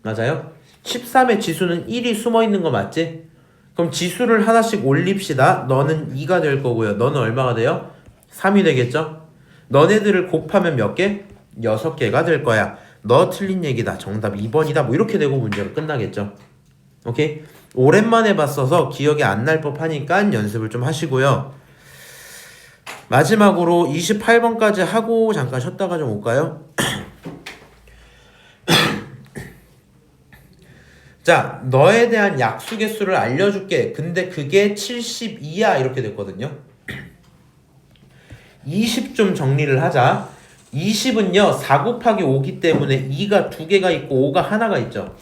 맞아요? 13의 지수는 1이 숨어있는 거 맞지? 그럼 지수를 하나씩 올립시다. 너는 2가 될 거고요. 너는 얼마가 돼요? 3이 되겠죠? 너네들을 곱하면 몇 개? 6개가 될 거야. 너 틀린 얘기다. 정답 2번이다. 뭐 이렇게 되고 문제가 끝나겠죠. 오케이? 오랜만에 봤어서 기억이 안 날 법하니까 연습을 좀 하시고요. 마지막으로 28번까지 하고 잠깐 쉬었다가 좀 올까요? 자, 너에 대한 약수 개수를 알려줄게. 근데 그게 72야 이렇게 됐거든요. 20 좀 정리를 하자. 20은요 4 곱하기 5기 때문에 2가 2개가 있고 5가 하나가 있죠.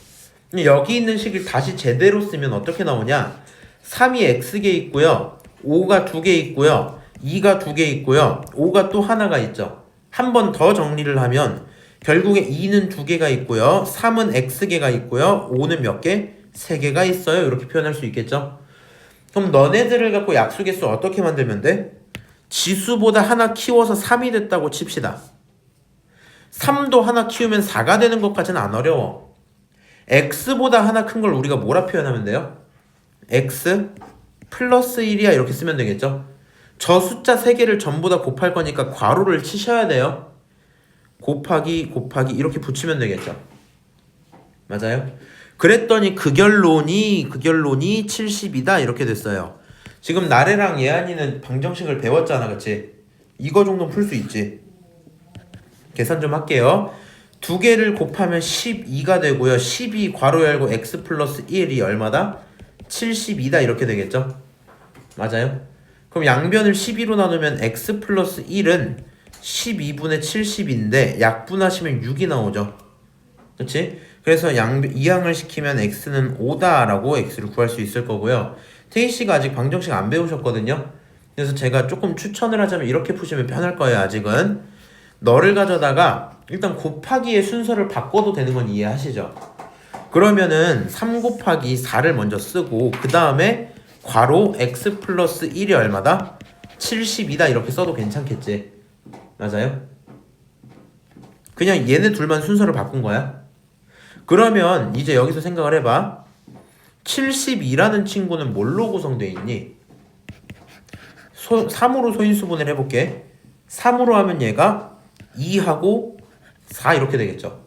여기 있는 식을 다시 제대로 쓰면 어떻게 나오냐? 3이 x개 있고요. 5가 2개 있고요. 2가 2개 있고요. 5가 또 하나가 있죠. 한 번 더 정리를 하면 결국에 2는 2개가 있고요. 3은 x개가 있고요. 5는 몇 개? 3개가 있어요. 이렇게 표현할 수 있겠죠. 그럼 너네들을 갖고 약수개수 어떻게 만들면 돼? 지수보다 하나 키워서 3이 됐다고 칩시다. 3도 하나 키우면 4가 되는 것까지는 안 어려워. x보다 하나 큰 걸 우리가 뭐라 표현하면 돼요? x 플러스 1이야 이렇게 쓰면 되겠죠. 저 숫자 3개를 전부 다 곱할 거니까 괄호를 치셔야 돼요. 곱하기 곱하기 이렇게 붙이면 되겠죠. 맞아요? 그랬더니 그 결론이 70이다 이렇게 됐어요. 지금 나래랑 예한이는 방정식을 배웠잖아. 그치? 이거 정도 풀 수 있지. 계산 좀 할게요. 두 개를 곱하면 12가 되고요. 12 괄호 열고 x 플러스 1이 얼마다? 72다 이렇게 되겠죠? 맞아요? 그럼 양변을 12로 나누면 x 플러스 1은 12분의 70인데 약분하시면 6이 나오죠. 그치? 그래서 이항을 시키면 x는 5다라고 x를 구할 수 있을 거고요. 태희씨가 아직 방정식 안 배우셨거든요. 그래서 제가 조금 추천을 하자면 이렇게 푸시면 편할 거예요. 아직은 너를 가져다가 일단 곱하기의 순서를 바꿔도 되는 건 이해하시죠? 그러면은 3 곱하기 4를 먼저 쓰고 그 다음에 괄호 x 플러스 1이 얼마다? 72다 이렇게 써도 괜찮겠지? 맞아요? 그냥 얘네 둘만 순서를 바꾼 거야. 그러면 이제 여기서 생각을 해봐. 72라는 친구는 뭘로 구성되어 있니? 3으로 소인수분해를 해볼게. 3으로 하면 얘가 2하고 4 이렇게 되겠죠.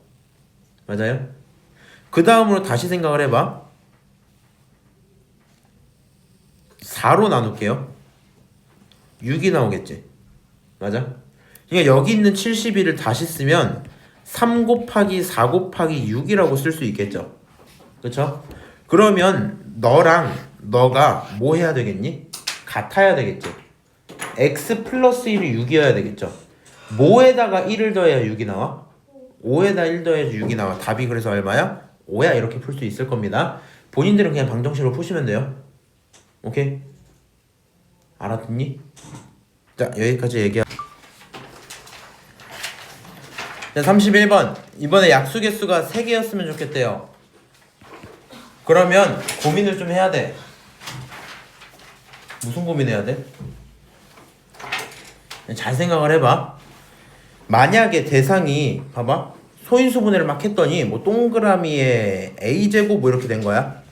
맞아요? 그 다음으로 다시 생각을 해봐. 4로 나눌게요. 6이 나오겠지. 맞아? 그러니까 여기 있는 72를 다시 쓰면 3 곱하기 4 곱하기 6이라고 쓸 수 있겠죠. 그쵸? 그러면 너랑 너가 뭐 해야 되겠니? 같아야 되겠지. x 플러스 1이 6이어야 되겠죠. 뭐에다가 1을 더해야 6이 나와? 5에다 1 더해야지 6이 나와. 답이 그래서 얼마야? 5야. 이렇게 풀 수 있을 겁니다. 본인들은 그냥 방정식으로 푸시면 돼요. 오케이? 알았니? 자, 여기까지 얘기하. 자, 31번. 이번에 약수 개수가 3개였으면 좋겠대요. 그러면 고민을 좀 해야 돼. 무슨 고민해야 돼? 잘 생각을 해봐. 만약에 대상이 봐봐. 소인수분해를 막 했더니 뭐 동그라미에 a제곱 뭐 이렇게 된 거야.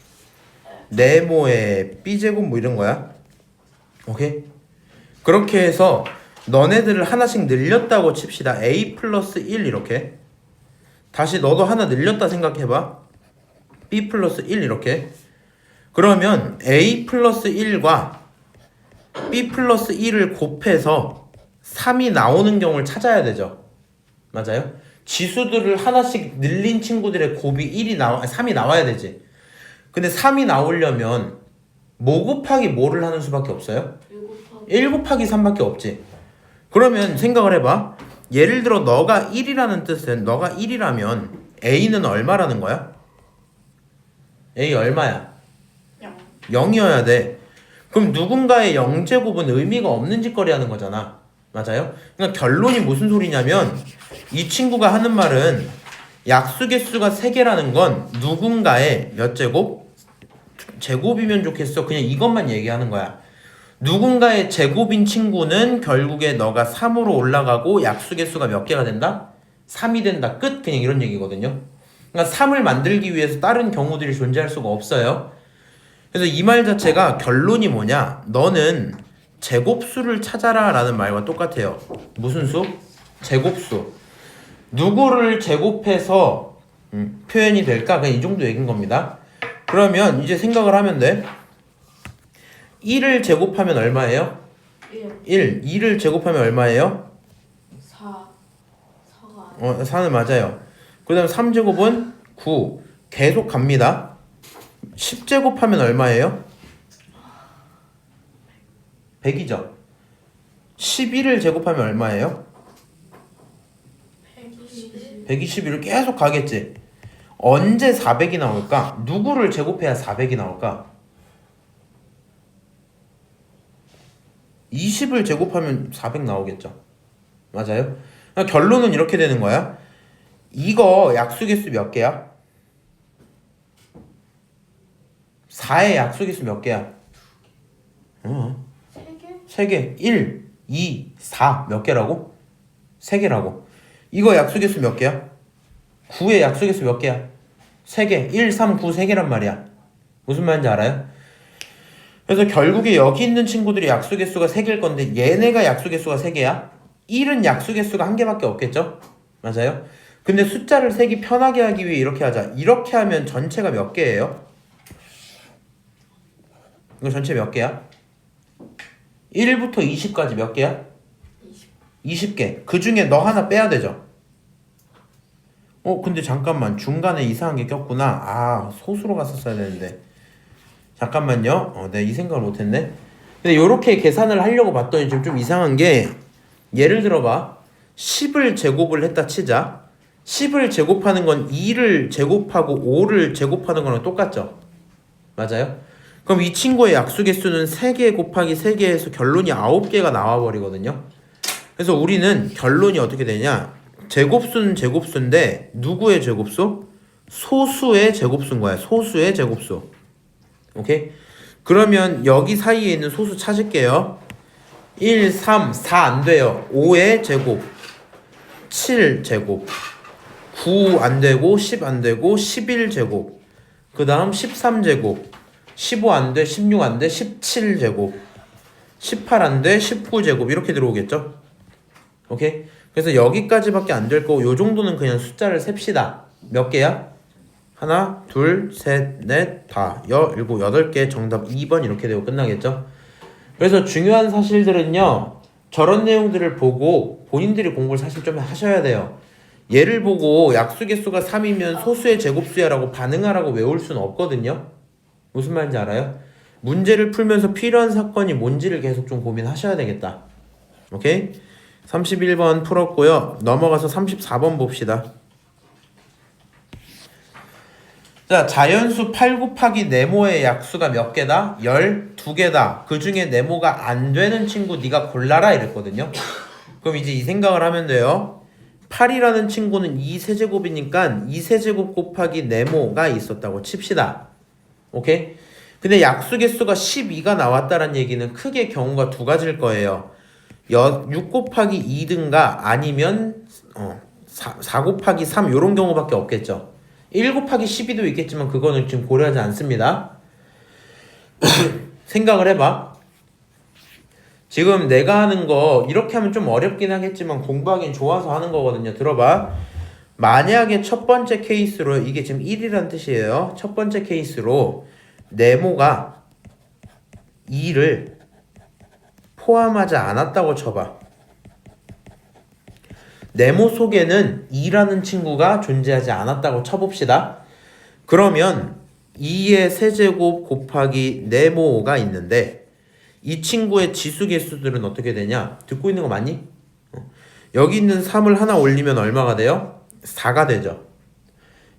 네모에 b제곱 뭐 이런 거야. 오케이? 그렇게 해서 너네들을 하나씩 늘렸다고 칩시다. a 플러스 1 이렇게. 다시 너도 하나 늘렸다 생각해봐. b 플러스 1 이렇게. 그러면 a 플러스 1과 b 플러스 1을 곱해서 3이 나오는 경우를 찾아야 되죠. 맞아요? 지수들을 하나씩 늘린 친구들의 곱이 3이 나와야 되지. 근데 3이 나오려면 뭐 곱하기 뭐를 하는 수밖에 없어요? 1 곱하기 3밖에 없지. 그러면 생각을 해봐. 예를 들어 너가 1이라는 뜻은 너가 1이라면 a는 얼마라는 거야? a 얼마야? 0이어야 돼. 그럼 누군가의 0제곱은 의미가 없는 짓거리 하는 거잖아. 맞아요? 그러니까 결론이 무슨 소리냐면 이 친구가 하는 말은 약수 개수가 3개라는 건 누군가의 몇 제곱? 제곱이면 좋겠어. 그냥 이것만 얘기하는 거야. 누군가의 제곱인 친구는 결국에 너가 3으로 올라가고 약수 개수가 몇 개가 된다? 3이 된다. 끝. 그냥 이런 얘기거든요. 그러니까 3을 만들기 위해서 다른 경우들이 존재할 수가 없어요. 그래서 이 말 자체가 결론이 뭐냐? 너는 제곱수를 찾아라 라는 말과 똑같아요. 무슨 수? 제곱수. 누구를 제곱해서 표현이 될까? 그냥 이 정도 얘기인 겁니다. 그러면 이제 생각을 하면 돼. 1을 제곱하면 얼마예요? 1. 2를 제곱하면 얼마예요? 4. 4가 4는 맞아요. 그 다음 3제곱은 9. 계속 갑니다. 10제곱하면 얼마예요? 100이죠. 11을 제곱하면 얼마예요? 121을 계속 가겠지. 언제 400이 나올까? 누구를 제곱해야 400이 나올까? 20을 제곱하면 400 나오겠죠. 맞아요? 그러니까 결론은 이렇게 되는 거야. 이거 약수개수 몇 개야? 4의 약수개수 몇 개야? 3개? 3개. 1, 2, 4 몇 개라고? 3개라고. 이거 약수개수 몇 개야? 9의 약수개수 몇 개야? 3개. 1, 3, 9 3개란 말이야. 무슨 말인지 알아요? 그래서 결국에 여기 있는 친구들이 약수개수가 3개일 건데 얘네가 약수개수가 3개야? 1은 약수개수가 1개밖에 없겠죠? 맞아요? 근데 숫자를 세기 편하게 하기 위해 이렇게 하자. 이렇게 하면 전체가 몇 개예요? 이거 전체 몇 개야? 1부터 20까지 몇 개야? 20개. 그 중에 너 하나 빼야 되죠? 근데 잠깐만. 중간에 이상한 게 꼈구나. 소수로 갔었어야 되는데. 잠깐만요. 내가 이 생각을 못했네. 근데 요렇게 계산을 하려고 봤더니 좀 이상한 게 예를 들어봐. 10을 제곱을 했다 치자. 10을 제곱하는 건 2를 제곱하고 5를 제곱하는 거랑 똑같죠? 맞아요? 그럼 이 친구의 약수 개수는 3개 곱하기 3개에서 결론이 9개가 나와버리거든요. 그래서 우리는 결론이 어떻게 되냐? 제곱수는 제곱수인데 누구의 제곱수? 소수의 제곱수인 거야. 소수의 제곱수. 오케이? 그러면 여기 사이에 있는 소수 찾을게요. 1, 3, 4 안 돼요. 5의 제곱, 7 제곱, 9 안 되고 10 안 되고 11 제곱, 그 다음 13 제곱, 15 안 돼, 16 안 돼, 17 제곱, 18 안 돼, 19 제곱 이렇게 들어오겠죠? 오케이? 그래서 여기까지밖에 안 될 거고 요 정도는 그냥 숫자를 셉시다. 몇 개야? 하나, 둘, 셋, 넷, 다, 일곱, 8개, 정답 2번 이렇게 되고 끝나겠죠? 그래서 중요한 사실들은요, 저런 내용들을 보고 본인들이 공부를 사실 좀 하셔야 돼요. 얘를 보고 약수 개수가 3이면 소수의 제곱수야 라고 반응하라고 외울 수는 없거든요. 무슨 말인지 알아요? 문제를 풀면서 필요한 사건이 뭔지를 계속 좀 고민하셔야 되겠다. 오케이? 31번 풀었고요. 넘어가서 34번 봅시다. 자, 자연수 8 곱하기 네모의 약수가 몇 개다? 12개다. 그 중에 네모가 안 되는 친구 네가 골라라 이랬거든요. 그럼 이제 이 생각을 하면 돼요. 8이라는 친구는 2세제곱이니까 2세제곱 곱하기 네모가 있었다고 칩시다. 오케이? 근데 약수 개수가 12가 나왔다는 얘기는 크게 경우가 두 가지일 거예요. 6 곱하기 2든가 아니면 4 곱하기 3 요런 경우밖에 없겠죠. 1 곱하기 12도 있겠지만 그거는 지금 고려하지 않습니다. 생각을 해봐. 지금 내가 하는 거 이렇게 하면 좀 어렵긴 하겠지만 공부하기엔 좋아서 하는 거거든요. 들어봐. 만약에 첫 번째 케이스로 이게 지금 1이라는 뜻이에요. 첫 번째 케이스로 네모가 2를 포함하지 않았다고 쳐봐. 네모 속에는 2라는 친구가 존재하지 않았다고 쳐봅시다. 그러면 2의 세제곱 곱하기 네모가 있는데 이 친구의 지수 개수들은 어떻게 되냐? 듣고 있는 거 맞니? 여기 있는 3을 하나 올리면 얼마가 돼요? 4가 되죠.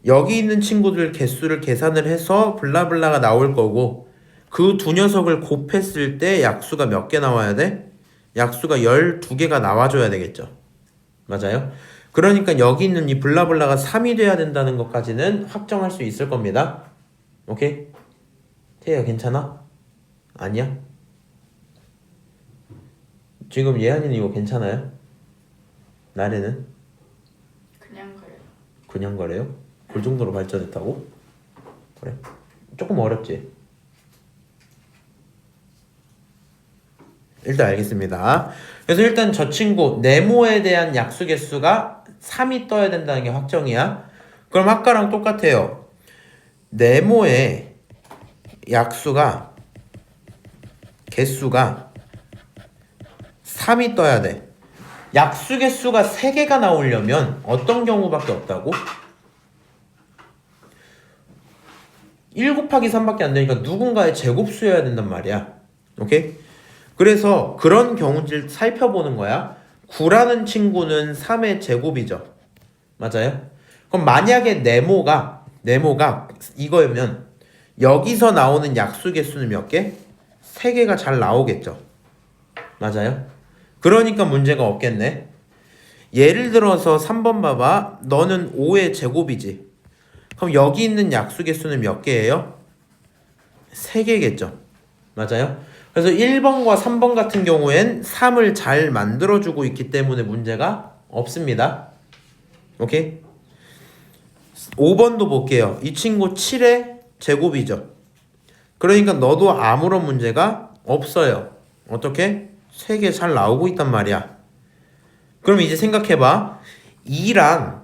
여기 있는 친구들 개수를 계산을 해서 블라블라가 나올 거고 그 두 녀석을 곱했을 때 약수가 몇 개 나와야 돼? 약수가 12개가 나와줘야 되겠죠. 맞아요? 그러니까 여기 있는 이 블라블라가 3이 돼야 된다는 것까지는 확정할 수 있을 겁니다. 오케이? 태희야 괜찮아? 아니야? 지금 예한이는 이거 괜찮아요? 나래는? 그냥 그래요. 그냥 거래요? 그 정도로 발전했다고? 그래? 조금 어렵지? 일단 알겠습니다. 그래서 일단 저 친구 네모에 대한 약수 개수가 3이 떠야 된다는 게 확정이야. 그럼 아까랑 똑같아요. 네모의 약수가 개수가 3이 떠야 돼. 약수 개수가 3개가 나오려면 어떤 경우밖에 없다고? 1 곱하기 3밖에 안 되니까 누군가의 제곱수여야 된단 말이야. 오케이? 그래서 그런 경우를 살펴보는 거야. 9라는 친구는 3의 제곱이죠. 맞아요? 그럼 만약에 네모가 이거면 여기서 나오는 약수 개수는 몇 개? 3개가 잘 나오겠죠. 맞아요? 그러니까 문제가 없겠네. 예를 들어서 3번 봐봐. 너는 5의 제곱이지. 그럼 여기 있는 약수 개수는 몇 개예요? 3개겠죠. 맞아요? 그래서 1번과 3번 같은 경우엔 3을 잘 만들어주고 있기 때문에 문제가 없습니다. 오케이? 5번도 볼게요. 이 친구 7의 제곱이죠. 그러니까 너도 아무런 문제가 없어요. 어떻게? 3개 잘 나오고 있단 말이야. 그럼 이제 생각해봐. 2랑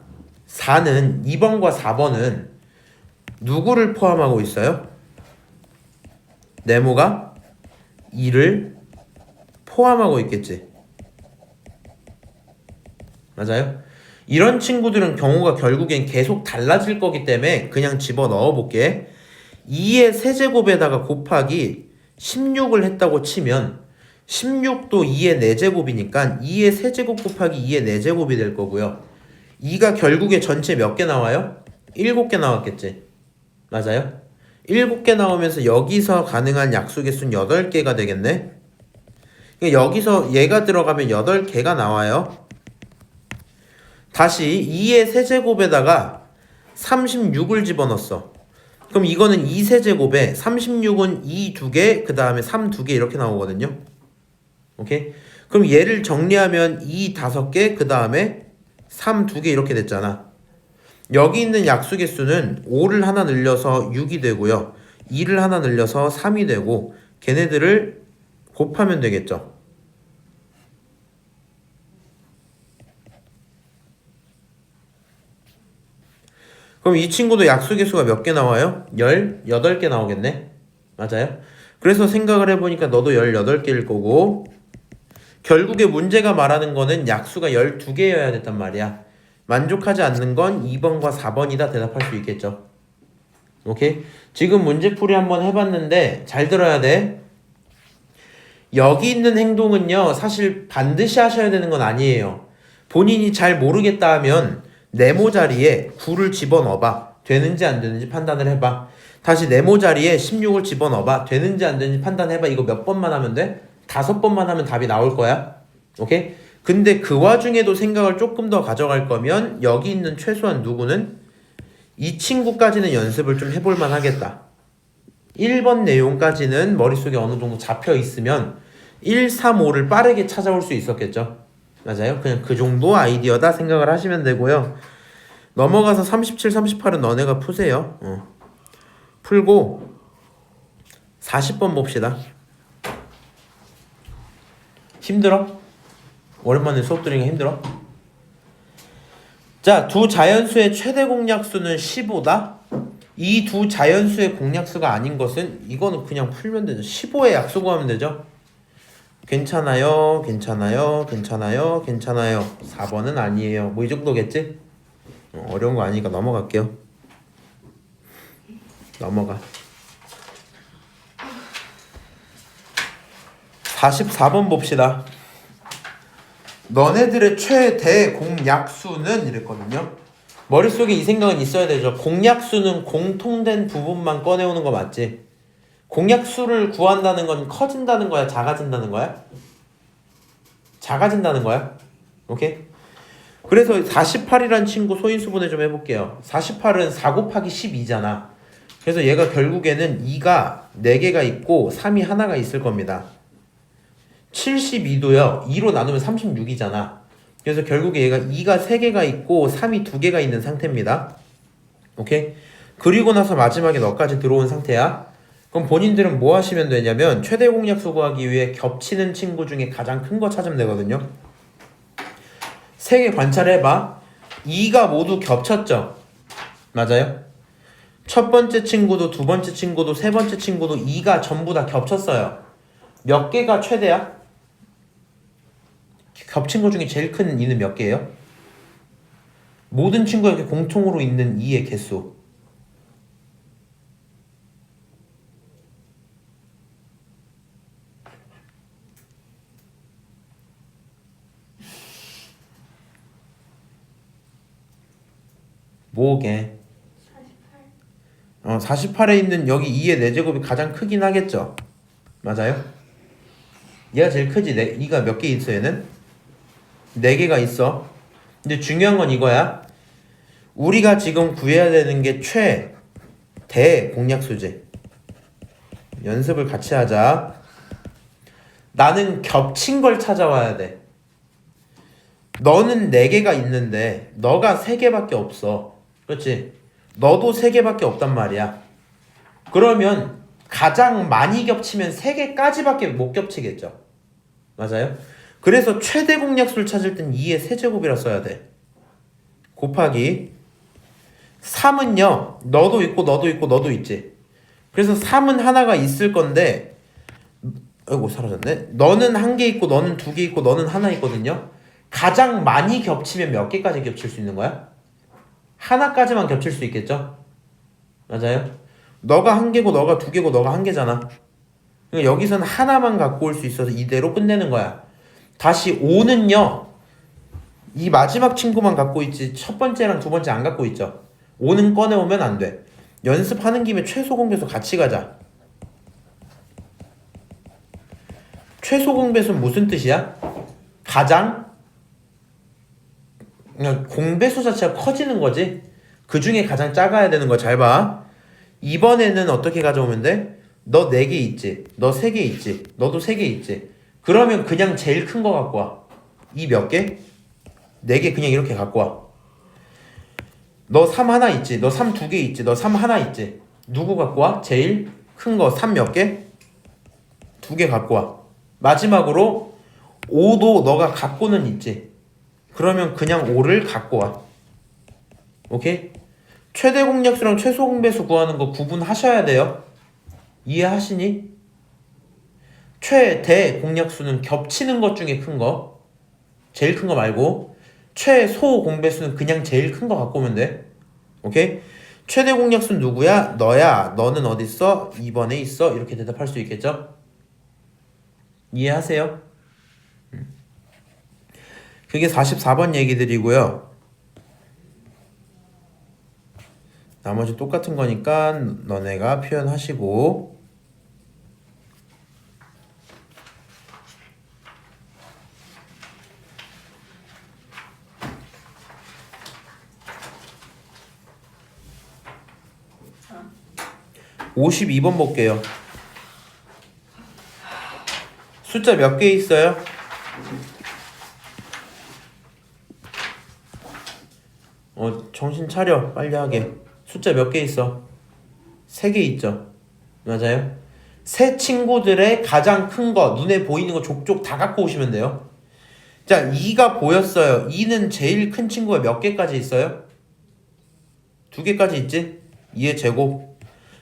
4는 2번과 4번은 누구를 포함하고 있어요? 네모가 2를 포함하고 있겠지. 맞아요? 이런 친구들은 경우가 결국엔 계속 달라질 거기 때문에 그냥 집어넣어 볼게. 2의 세제곱에다가 곱하기 16을 했다고 치면 16도 2의 4제곱이니까 2의 세제곱 곱하기 2의 4제곱이 될 거고요. 2가 결국에 전체 몇 개 나와요? 7개 나왔겠지. 맞아요? 7개 나오면서 여기서 가능한 약수 개수는 8개가 되겠네. 그러니까 여기서 얘가 들어가면 8개가 나와요. 다시 2의 세제곱에다가 36을 집어넣었어. 그럼 이거는 2세제곱에 36은 2 2개, 그 다음에 3 2개 이렇게 나오거든요. 오케이? 그럼 얘를 정리하면 2 5개, 그 다음에 3 2개 이렇게 됐잖아. 여기 있는 약수 개수는 5를 하나 늘려서 6이 되고요. 2를 하나 늘려서 3이 되고 걔네들을 곱하면 되겠죠. 그럼 이 친구도 약수 개수가 몇 개 나와요? 18개 나오겠네. 맞아요? 그래서 생각을 해보니까 너도 18개일 거고 결국에 문제가 말하는 거는 약수가 12개여야 됐단 말이야. 만족하지 않는 건 2번과 4번이다 대답할 수 있겠죠. 오케이? 지금 문제풀이 한번 해봤는데 잘 들어야 돼. 여기 있는 행동은요 사실 반드시 하셔야 되는 건 아니에요. 본인이 잘 모르겠다 하면 네모 자리에 9를 집어넣어봐. 되는지 안 되는지 판단을 해봐. 다시 네모 자리에 16을 집어넣어봐. 되는지 안 되는지 판단해봐. 이거 몇 번만 하면 돼? 5번만 하면 답이 나올 거야. 오케이? 근데 그 와중에도 생각을 조금 더 가져갈 거면 여기 있는 최소한 누구는 이 친구까지는 연습을 좀 해볼 만 하겠다. 1번 내용까지는 머릿속에 어느 정도 잡혀 있으면 1, 3, 5를 빠르게 찾아올 수 있었겠죠. 맞아요? 그냥 그 정도 아이디어다 생각을 하시면 되고요. 넘어가서 37, 38은 너네가 푸세요. 풀고 40번 봅시다. 힘들어? 오랜만에 수업 들으니까 힘들어? 자, 두 자연수의 최대 공약수는 15다. 이 두 자연수의 공약수가 아닌 것은 이거는 그냥 풀면 되죠. 15의 약수 구하면 되죠. 괜찮아요, 괜찮아요, 괜찮아요, 괜찮아요. 4번은 아니에요. 뭐 이 정도겠지? 어려운 거 아니니까 넘어갈게요. 넘어가. 44번 봅시다. 너네들의 최대 공약수는 이랬거든요. 머릿속에 이 생각은 있어야 되죠. 공약수는 공통된 부분만 꺼내오는 거 맞지? 공약수를 구한다는 건 커진다는 거야? 작아진다는 거야? 작아진다는 거야? 오케이? 그래서 48이란 친구 소인수분해 좀 해볼게요. 48은 4 곱하기 12잖아. 그래서 얘가 결국에는 2가 4개가 있고 3이 하나가 있을 겁니다. 72도요. 2로 나누면 36이잖아. 그래서 결국에 얘가 2가 3개가 있고 3이 2개가 있는 상태입니다. 오케이? 그리고 나서 마지막에 너까지 들어온 상태야. 그럼 본인들은 뭐 하시면 되냐면 최대 공약수 구하기 위해 겹치는 친구 중에 가장 큰 거 찾으면 되거든요. 3개 관찰해봐. 2가 모두 겹쳤죠? 맞아요? 첫 번째 친구도 두 번째 친구도 세 번째 친구도 2가 전부 다 겹쳤어요. 몇 개가 최대야? 겹친 것 중에 제일 큰 2는 몇 개예요? 모든 친구에게 공통으로 있는 2의 개수. 뭐게? 48에 있는 여기 2의 4제곱이 가장 크긴 하겠죠? 맞아요? 얘가 제일 크지? 2가 몇 개 있어 얘는? 4개가 있어. 근데 중요한 건 이거야. 우리가 지금 구해야 되는 게 최대 공약수지. 연습을 같이 하자. 나는 겹친 걸 찾아와야 돼. 너는 4개가 있는데 너가 3개밖에 없어. 그렇지? 너도 3개밖에 없단 말이야. 그러면 가장 많이 겹치면 3개까지밖에 못 겹치겠죠. 맞아요? 그래서 최대 공약수를 찾을 땐 2의 세제곱이라 써야 돼. 곱하기 3은요. 너도 있고 너도 있고 너도 있지. 그래서 3은 하나가 있을 건데 아이고 사라졌네. 너는 1개 있고 너는 2개 있고 너는 하나 있거든요. 가장 많이 겹치면 몇 개까지 겹칠 수 있는 거야? 하나까지만 겹칠 수 있겠죠? 맞아요? 너가 1개고 너가 2개고 너가 1개잖아. 그러니까 여기서는 하나만 갖고 올 수 있어서 이대로 끝내는 거야. 다시 5는요. 이 마지막 친구만 갖고 있지 첫 번째랑 두 번째 안 갖고 있죠. 5는 꺼내오면 안 돼. 연습하는 김에 최소 공배수 같이 가자. 최소 공배수는 무슨 뜻이야? 가장 그냥 공배수 자체가 커지는 거지. 그 중에 가장 작아야 되는 거 잘 봐. 이번에는 어떻게 가져오면 돼? 너 4개 있지? 너 3개 있지? 너도 3개 있지? 그러면 그냥 제일 큰 거 갖고 와. 이 몇 개? 4개 그냥 이렇게 갖고 와. 너 3 하나 있지? 너 3 2개 있지? 너 3 하나 있지? 누구 갖고 와? 제일 큰 거 3 몇 개? 2개 갖고 와. 마지막으로 5도 너가 갖고는 있지? 그러면 그냥 5를 갖고 와. 오케이? 최대 공약수랑 최소 공배수 구하는 거 구분하셔야 돼요. 이해하시니? 최대 공약수는 겹치는 것 중에 큰 거, 제일 큰 거 말고, 최소 공배수는 그냥 제일 큰 거 갖고 오면 돼. 오케이? 최대 공약수는 누구야? 너야. 너는 어디 있어? 2번에 있어. 이렇게 대답할 수 있겠죠? 이해하세요? 그게 44번 얘기들이고요. 나머지 똑같은 거니까 너네가 표현하시고. 어. 52번 볼게요. 숫자 몇 개 있어요? 정신 차려. 빨리 하게. 숫자 몇 개 있어? 3개 있죠. 맞아요? 새 친구들의 가장 큰 거, 눈에 보이는 거 족족 다 갖고 오시면 돼요. 자, 2가 보였어요. 2는 제일 큰 친구가 몇 개까지 있어요? 2개까지 있지? 2의 제곱.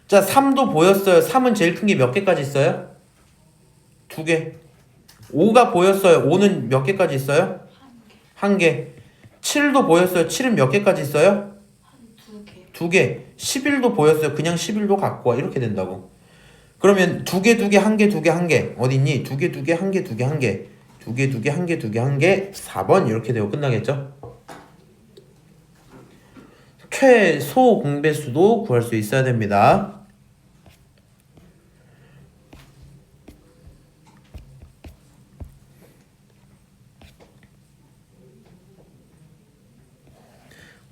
자, 3도 보였어요. 3은 제일 큰 게 몇 개까지 있어요? 2개. 5가 보였어요. 5는 몇 개까지 있어요? 1개. 7도 보였어요. 7은 몇 개까지 있어요? 2개. 2개. 11도 보였어요. 그냥 11도 갖고 와. 이렇게 된다고. 그러면 2개, 2개, 1개, 2개, 1개. 어딨니? 2개, 2개, 1개, 2개, 1개. 2개, 2개, 1개, 2개, 1개. 4번 이렇게 되고 끝나겠죠? 최소 공배수도 구할 수 있어야 됩니다.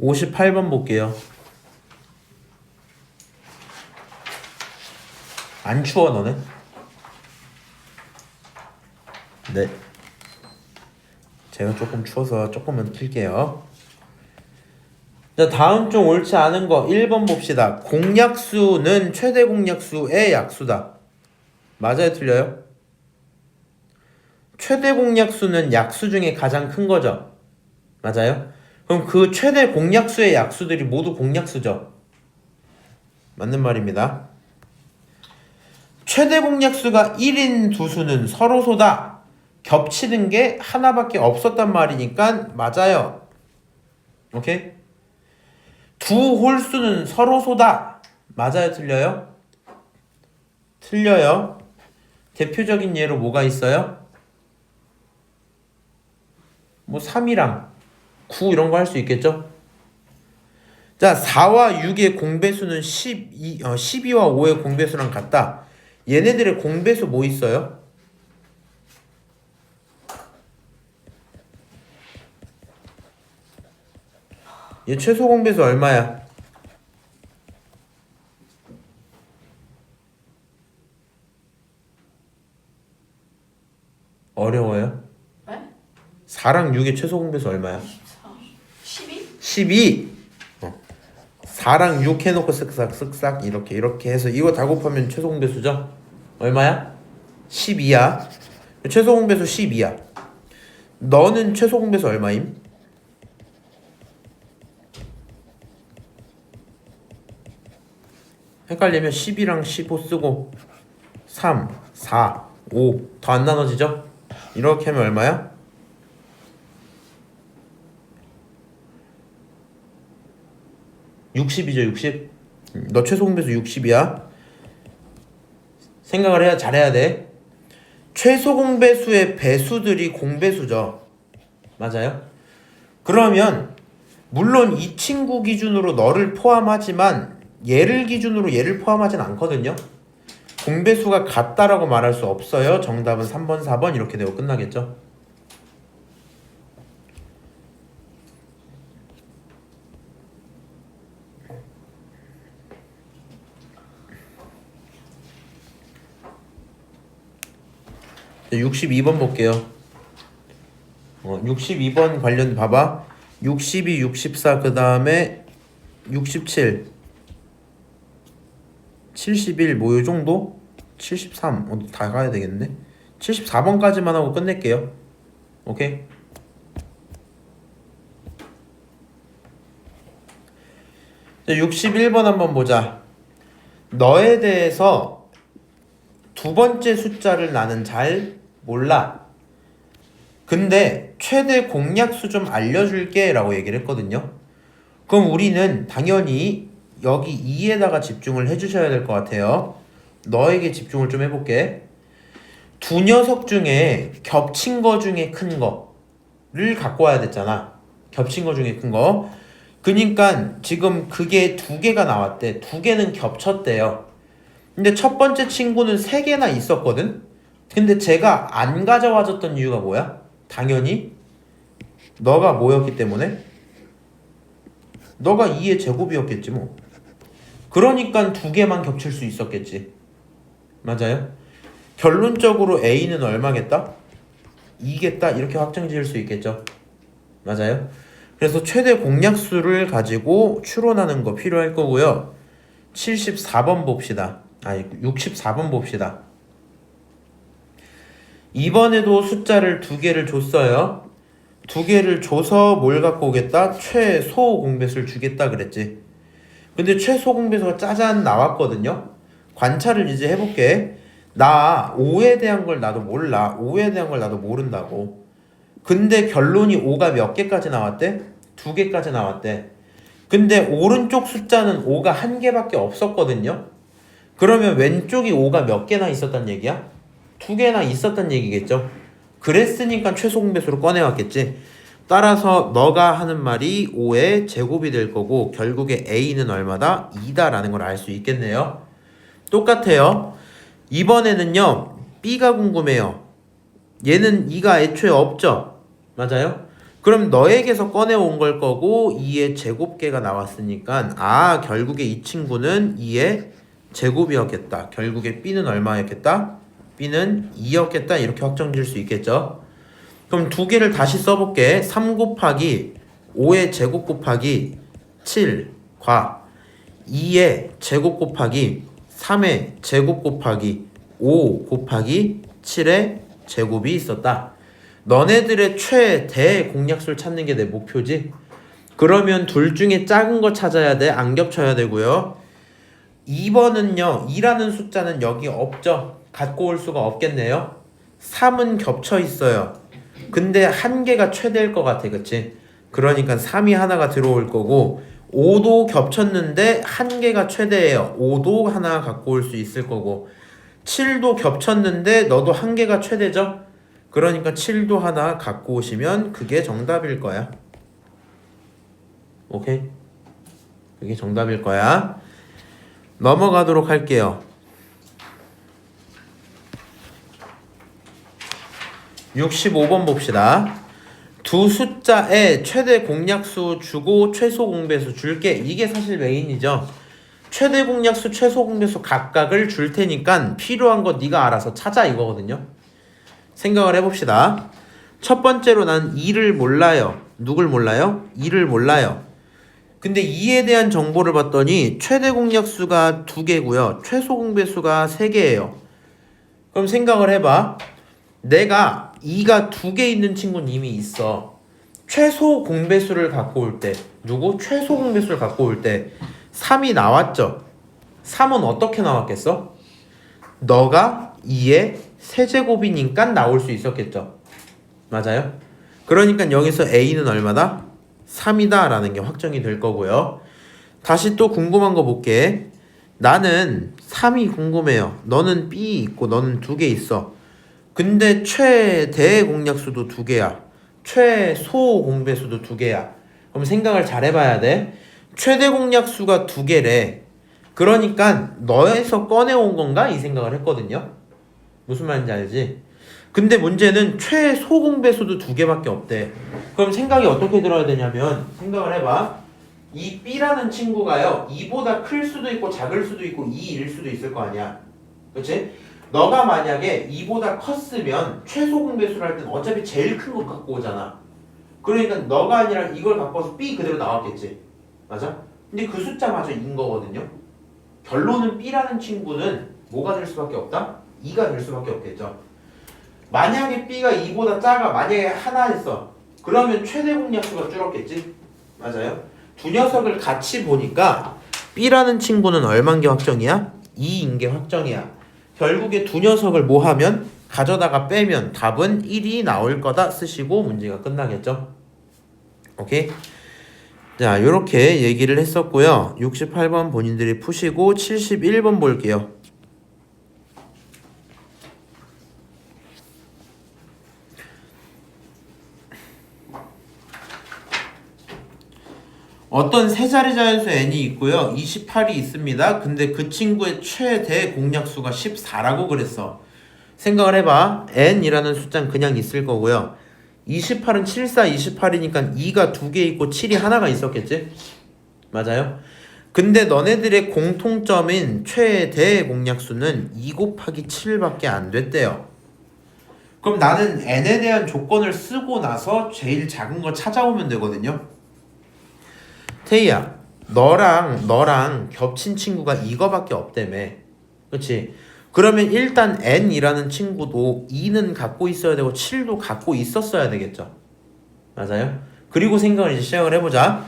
(58번) 볼게요. 안 추워 너네? 네. 제가 조금 추워서 조금만 킬게요. 자, 다음 중 옳지 않은 거 1번 봅시다. 공약수는 최대 공약수의 약수다. 맞아요, 틀려요? 최대 공약수는 약수 중에 가장 큰 거죠. 맞아요? 그럼 그 최대 공약수의 약수들이 모두 공약수죠. 맞는 말입니다. 최대 공약수가 1인 두 수는 서로소다. 겹치는 게 하나밖에 없었단 말이니까 맞아요. 오케이? 두 홀수는 서로소다. 맞아요, 틀려요? 틀려요. 대표적인 예로 뭐가 있어요? 뭐 3이랑 9 이런 거 할 수 있겠죠? 자, 4와 6의 공배수는 12와 5의 공배수랑 같다. 얘네들의 공배수 뭐 있어요? 얘 최소 공배수 얼마야? 어려워요? 네? 4랑 6의 최소 공배수 얼마야? 12? 12! 4랑 6 해놓고 쓱싹 이렇게 해서 이거 다 곱하면 최소 공배수죠? 얼마야? 12야. 최소 공배수 12야. 너는 최소 공배수 얼마임? 헷갈리면 12랑 15 쓰고 3, 4, 5 더 안 나눠지죠? 이렇게 하면 얼마야? 60이죠, 60. 너 최소 공배수 60이야. 생각을 해야 잘해야 돼. 최소 공배수의 배수들이 공배수죠. 맞아요? 그러면 물론 이 친구 기준으로 너를 포함하지만 얘를 기준으로 얘를 포함하진 않거든요. 공배수가 같다라고 말할 수 없어요. 정답은 3번, 4번 이렇게 되고 끝나겠죠. 네, 62번 볼게요. 62번 관련 봐봐. 62, 64, 그 다음에 67, 71, 뭐 요 정도? 73, 다 가야 되겠네. 74번까지만 하고 끝낼게요. 오케이? 자, 61번 한번 보자. 너에 대해서 두 번째 숫자를 나는 잘 몰라. 근데 최대 공약수 좀 알려줄게 라고 얘기를 했거든요. 그럼 우리는 당연히 여기 2에다가 집중을 해주셔야 될 것 같아요. 너에게 집중을 좀 해볼게. 두 녀석 중에 겹친 거 중에 큰 거를 갖고 와야 됐잖아. 겹친 거 중에 큰 거. 그니까 지금 그게 두 개가 나왔대. 두 개는 겹쳤대요. 근데 첫 번째 친구는 세 개나 있었거든. 근데 제가 안 가져와줬던 이유가 뭐야? 당연히 너가 뭐였기 때문에? 너가 2의 제곱이었겠지 뭐. 그러니까 두 개만 겹칠 수 있었겠지. 맞아요? 결론적으로 A는 얼마겠다? 2겠다 이렇게 확정 지을 수 있겠죠. 맞아요? 그래서 최대 공약수를 가지고 추론하는 거 필요할 거고요. 74번 봅시다. 64번 봅시다. 이번에도 숫자를 두 개를 줬어요. 두 개를 줘서 뭘 갖고 오겠다? 최소 공배수를 주겠다 그랬지. 근데 최소 공배수가 짜잔 나왔거든요. 관찰을 이제 해볼게. 나 5에 대한 걸 나도 몰라. 5에 대한 걸 나도 모른다고. 근데 결론이 5가 몇 개까지 나왔대? 2개까지 나왔대. 근데 오른쪽 숫자는 5가 한 개밖에 없었거든요. 그러면 왼쪽이 5가 몇 개나 있었단 얘기야? 2개나 있었단 얘기겠죠. 그랬으니까 최소 공배수로 꺼내왔겠지. 따라서 너가 하는 말이 5의 제곱이 될 거고 결국에 A는 얼마다? 2다라는 걸 알 수 있겠네요. 똑같아요. 이번에는요. B가 궁금해요. 얘는 2가 애초에 없죠. 맞아요? 그럼 너에게서 꺼내온 걸 거고 2의 제곱계가 나왔으니까 결국에 이 친구는 2의 제곱이었겠다. 결국에 B는 얼마였겠다? B는 2였겠다. 이렇게 확정 지을 수 있겠죠. 그럼 두 개를 다시 써볼게. 3 곱하기 5의 제곱 곱하기 7과 2의 제곱 곱하기 3의 제곱 곱하기 5 곱하기 7의 제곱이 있었다. 너네들의 최대 공약수를 찾는 게 내 목표지. 그러면 둘 중에 작은 거 찾아야 돼. 안 겹쳐야 되고요. 2번은요. 2라는 숫자는 여기 없죠. 갖고 올 수가 없겠네요. 3은 겹쳐 있어요. 근데 한 개가 최대일 것 같아. 그치? 그러니까 3이 하나가 들어올 거고 5도 겹쳤는데 한 개가 최대예요. 5도 하나 갖고 올 수 있을 거고 7도 겹쳤는데 너도 한 개가 최대죠? 그러니까 7도 하나 갖고 오시면 그게 정답일 거야. 오케이? 그게 정답일 거야. 넘어가도록 할게요. 65번 봅시다. 두 숫자에 최대 공약수 주고 최소 공배수 줄게. 이게 사실 메인이죠. 최대 공약수, 최소 공배수 각각을 줄 테니까 필요한 거 네가 알아서 찾아 이거거든요. 생각을 해봅시다. 첫 번째로 난 2를 몰라요. 누굴 몰라요? 2를 몰라요. 근데 2에 대한 정보를 봤더니 최대 공약수가 2개고요. 최소 공배수가 3개예요. 그럼 생각을 해봐. 내가 2가 2개 있는 친구는 이미 있어. 최소 공배수를 갖고 올 때 누구? 최소 공배수를 갖고 올 때 3이 나왔죠. 3은 어떻게 나왔겠어? 너가 2의 세제곱이니까 나올 수 있었겠죠. 맞아요? 그러니까 여기서 A는 얼마다? 3이다 라는 게 확정이 될 거고요. 다시 또 궁금한 거 볼게. 나는 3이 궁금해요. 너는 B 있고 너는 2개 있어. 근데 최대 공약수도 2개야. 최소 공배수도 2개야. 그럼 생각을 잘 해봐야 돼. 최대 공약수가 2개래. 그러니까 너에서 꺼내온 건가? 이 생각을 했거든요. 무슨 말인지 알지? 근데 문제는 최소 공배수도 2개밖에 없대. 그럼 생각이 어떻게 들어야 되냐면 생각을 해봐. 이 B라는 친구가요 2보다 클 수도 있고 작을 수도 있고 2일 수도 있을 거 아니야. 그치? 너가 만약에 2보다 컸으면 최소 공배수를 할 때는 어차피 제일 큰 거 갖고 오잖아. 그러니까 너가 아니라 이걸 갖고 와서 B 그대로 나왔겠지. 맞아? 근데 그 숫자마저 2인 거거든요. 결론은 B라는 친구는 뭐가 될 수밖에 없다? 2가 될 수밖에 없겠죠. 만약에 B가 2보다 작아, 만약에 하나 했어. 그러면 최대 공약수가 줄었겠지? 맞아요? 두 녀석을 같이 보니까 B라는 친구는 얼만 개 확정이야? 2인 게 확정이야. 결국에 두 녀석을 뭐 하면? 가져다가 빼면 답은 1이 나올 거다 쓰시고 문제가 끝나겠죠? 오케이? 자, 요렇게 얘기를 했었고요. 68번 본인들이 푸시고 71번 볼게요. 어떤 세 자리 자연수 n이 있고요. 28이 있습니다. 근데 그 친구의 최대 공약수가 14라고 그랬어. 생각을 해봐. n이라는 숫자는 그냥 있을 거고요. 28은 74, 28이니까 2가 2개 있고 7이 하나가 있었겠지? 맞아요? 근데 너네들의 공통점인 최대 공약수는 2 곱하기 7밖에 안 됐대요. 그럼 나는 n에 대한 조건을 쓰고 나서 제일 작은 거 찾아오면 되거든요. 태희야, 너랑 겹친 친구가 이거밖에 없다며. 그치? 그러면 일단 n이라는 친구도 2는 갖고 있어야 되고 7도 갖고 있었어야 되겠죠. 맞아요? 그리고 생각을 이제 시작을 해보자.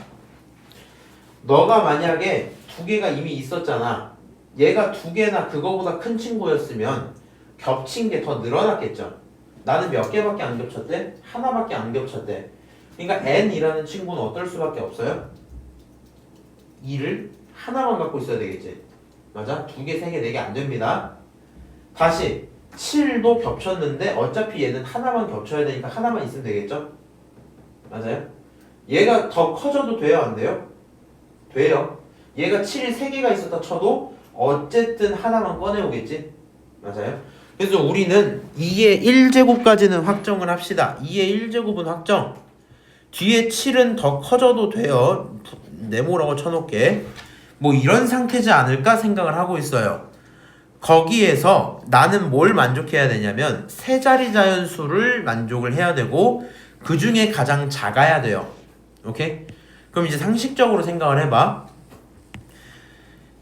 너가 만약에 2개가 이미 있었잖아. 얘가 2개나 그거보다 큰 친구였으면 겹친 게 더 늘어났겠죠. 나는 몇 개밖에 안 겹쳤대? 하나밖에 안 겹쳤대. 그러니까 n이라는 친구는 어떨 수밖에 없어요? 2를 하나만 갖고 있어야 되겠지. 맞아? 2개, 3개, 4개 안 됩니다. 다시 7도 겹쳤는데 어차피 얘는 하나만 겹쳐야 되니까 하나만 있으면 되겠죠? 맞아요? 얘가 더 커져도 돼요? 안 돼요? 돼요. 얘가 7이 3개가 있었다 쳐도 어쨌든 하나만 꺼내오겠지? 맞아요? 그래서 우리는 2의 1제곱까지는 확정을 합시다. 2의 1제곱은 확정. 뒤에 7은 더 커져도 돼요. 네모라고 쳐놓게. 뭐 이런 상태지 않을까 생각을 하고 있어요. 거기에서 나는 뭘 만족해야 되냐면 세 자리 자연수를 만족을 해야 되고 그 중에 가장 작아야 돼요. 오케이? 그럼 이제 상식적으로 생각을 해봐.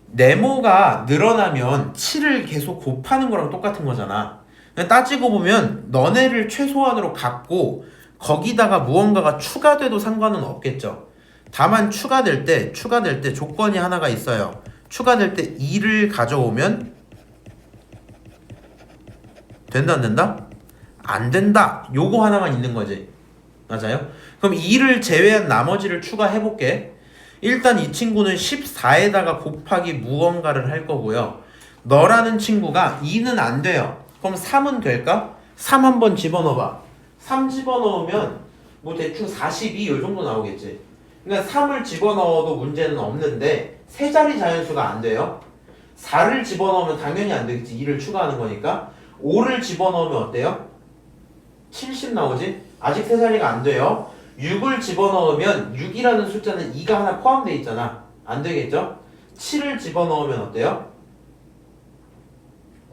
네모가 늘어나면 7을 계속 곱하는 거랑 똑같은 거잖아. 따지고 보면 너네를 최소한으로 갖고 거기다가 무언가가 추가돼도 상관은 없겠죠. 다만 추가될 때 조건이 하나가 있어요. 추가될 때 2를 가져오면 된다 안 된다? 안 된다. 요거 하나만 있는 거지. 맞아요? 그럼 2를 제외한 나머지를 추가해볼게. 일단 이 친구는 14에다가 곱하기 무언가를 할 거고요. 너라는 친구가 2는 안 돼요. 그럼 3은 될까? 3 한번 집어넣어봐. 3 집어넣으면 뭐 대충 42 요 정도 나오겠지. 그러니까 3을 집어넣어도 문제는 없는데 세 자리 자연수가 안 돼요. 4를 집어넣으면 당연히 안 되겠지. 2를 추가하는 거니까. 5를 집어넣으면 어때요? 70 나오지? 아직 세 자리가 안 돼요. 6을 집어넣으면 6이라는 숫자는 2가 하나 포함되어 있잖아. 안 되겠죠? 7을 집어넣으면 어때요?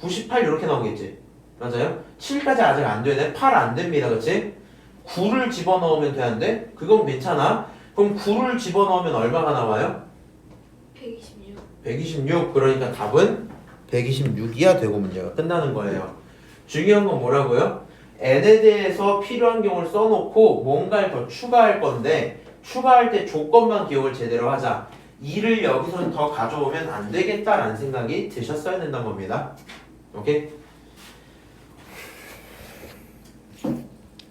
98 이렇게 나오겠지. 맞아요? 7까지 아직 안 되네. 8 안 됩니다. 그치? 9를 집어넣으면 되는데 그건 괜찮아. 그럼 9를 집어넣으면 얼마가 나와요? 126. 126. 그러니까 답은 126이야 되고 문제가 끝나는 거예요. 중요한 건 뭐라고요? n에 대해서 필요한 경우를 써놓고 뭔가를 더 추가할 건데 추가할 때 조건만 기억을 제대로 하자. 2를 여기서는 더 가져오면 안 되겠다라는 생각이 드셨어야 된다는 겁니다. 오케이?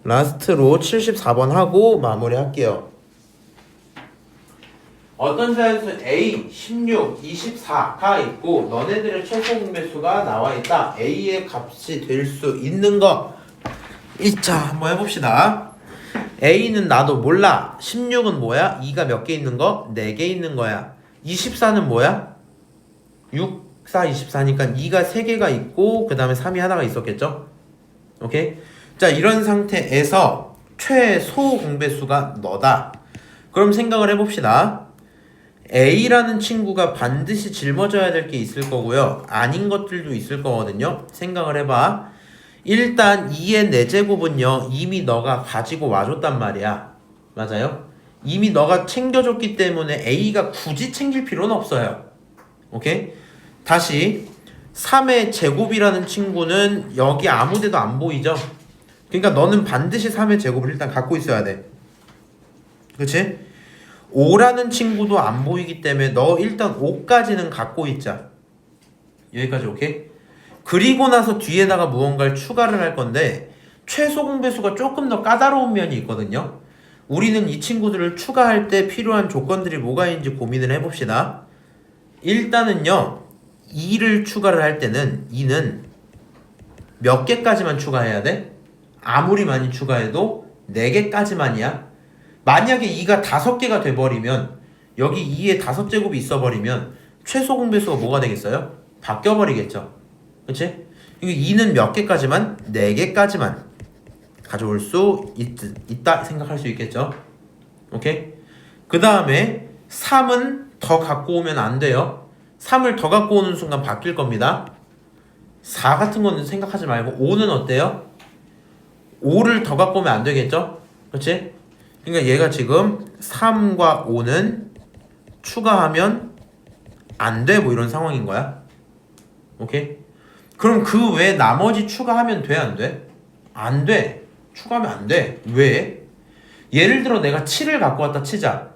라스트로 74번 하고 마무리할게요. 어떤 자연수 A, 16, 24가 있고 너네들의 최소 공배수가 나와 있다. A의 값이 될 수 있는 거. 자, 한번 해봅시다. A는 나도 몰라. 16은 뭐야? 2가 몇 개 있는 거? 4개 있는 거야. 24는 뭐야? 6, 4, 24니까 2가 3개가 있고 그 다음에 3이 하나가 있었겠죠? 오케이? 자, 이런 상태에서 최소 공배수가 너다. 그럼 생각을 해봅시다. A라는 친구가 반드시 짊어져야 될 게 있을 거고요. 아닌 것들도 있을 거거든요. 생각을 해봐. 일단 2의 4제곱은요. 이미 너가 가지고 와줬단 말이야. 맞아요? 이미 너가 챙겨줬기 때문에 A가 굳이 챙길 필요는 없어요. 오케이? 다시 3의 제곱이라는 친구는 여기 아무데도 안 보이죠? 그러니까 너는 반드시 3의 제곱을 일단 갖고 있어야 돼. 그치? 5라는 친구도 안 보이기 때문에 너 일단 5까지는 갖고 있자. 여기까지 오케이? 그리고 나서 뒤에다가 무언가를 추가를 할 건데 최소 공배수가 조금 더 까다로운 면이 있거든요. 우리는 이 친구들을 추가할 때 필요한 조건들이 뭐가 있는지 고민을 해봅시다. 일단은요, 2를 추가를 할 때는 2는 몇 개까지만 추가해야 돼? 아무리 많이 추가해도 4개까지만이야. 만약에 2가 5개가 돼버리면 여기 2에 5제곱이 있어버리면 최소 공배수가 뭐가 되겠어요? 바뀌어버리겠죠. 그치? 2는 몇 개까지만? 4개까지만 가져올 수 있다 생각할 수 있겠죠. 오케이? 그 다음에 3은 더 갖고 오면 안 돼요. 3을 더 갖고 오는 순간 바뀔 겁니다. 4 같은 거는 생각하지 말고 5는 어때요? 5를 더 갖고 오면 안 되겠죠? 그치? 그러니까 얘가 지금 3과 5는 추가하면 안 돼, 뭐 이런 상황인 거야. 오케이? 그럼 그 외에 나머지 추가하면 돼, 안 돼? 안 돼. 추가하면 안 돼. 왜? 예를 들어 내가 7을 갖고 왔다 치자.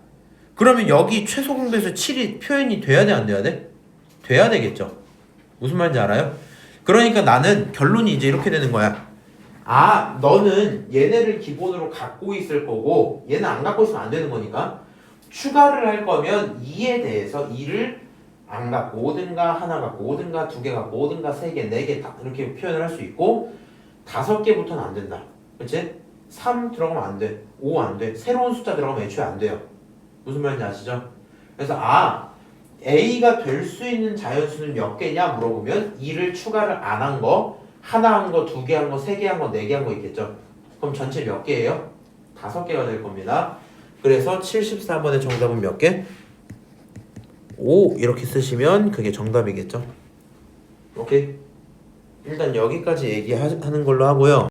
그러면 여기 최소 공배수 7이 표현이 돼야 돼, 안 돼야 돼? 돼야 되겠죠. 무슨 말인지 알아요? 그러니까 나는 결론이 이제 이렇게 되는 거야. 아, 너는 얘네를 기본으로 갖고 있을 거고 얘는 안 갖고 있으면 안 되는 거니까 추가를 할 거면 2에 대해서 2를 안 갖고 오든가 하나 갖고 오든가 2개 갖고 오든가 3개, 4개 다 이렇게 표현을 할 수 있고 5개부터는 안 된다. 그치? 3 들어가면 안 돼. 5 안 돼. 새로운 숫자 들어가면 애초에 안 돼요. 무슨 말인지 아시죠? 그래서 A가 될 수 있는 자연수는 몇 개냐 물어보면 2를 추가를 안 한 거, 하나 한 거, 2개 한 거, 3개 한 거, 4개 한 거 있겠죠? 그럼 전체 몇 개예요? 5개가 될 겁니다. 그래서 74번의 정답은 몇 개? 5 이렇게 쓰시면 그게 정답이겠죠? 오케이? 일단 여기까지 얘기하는 걸로 하고요.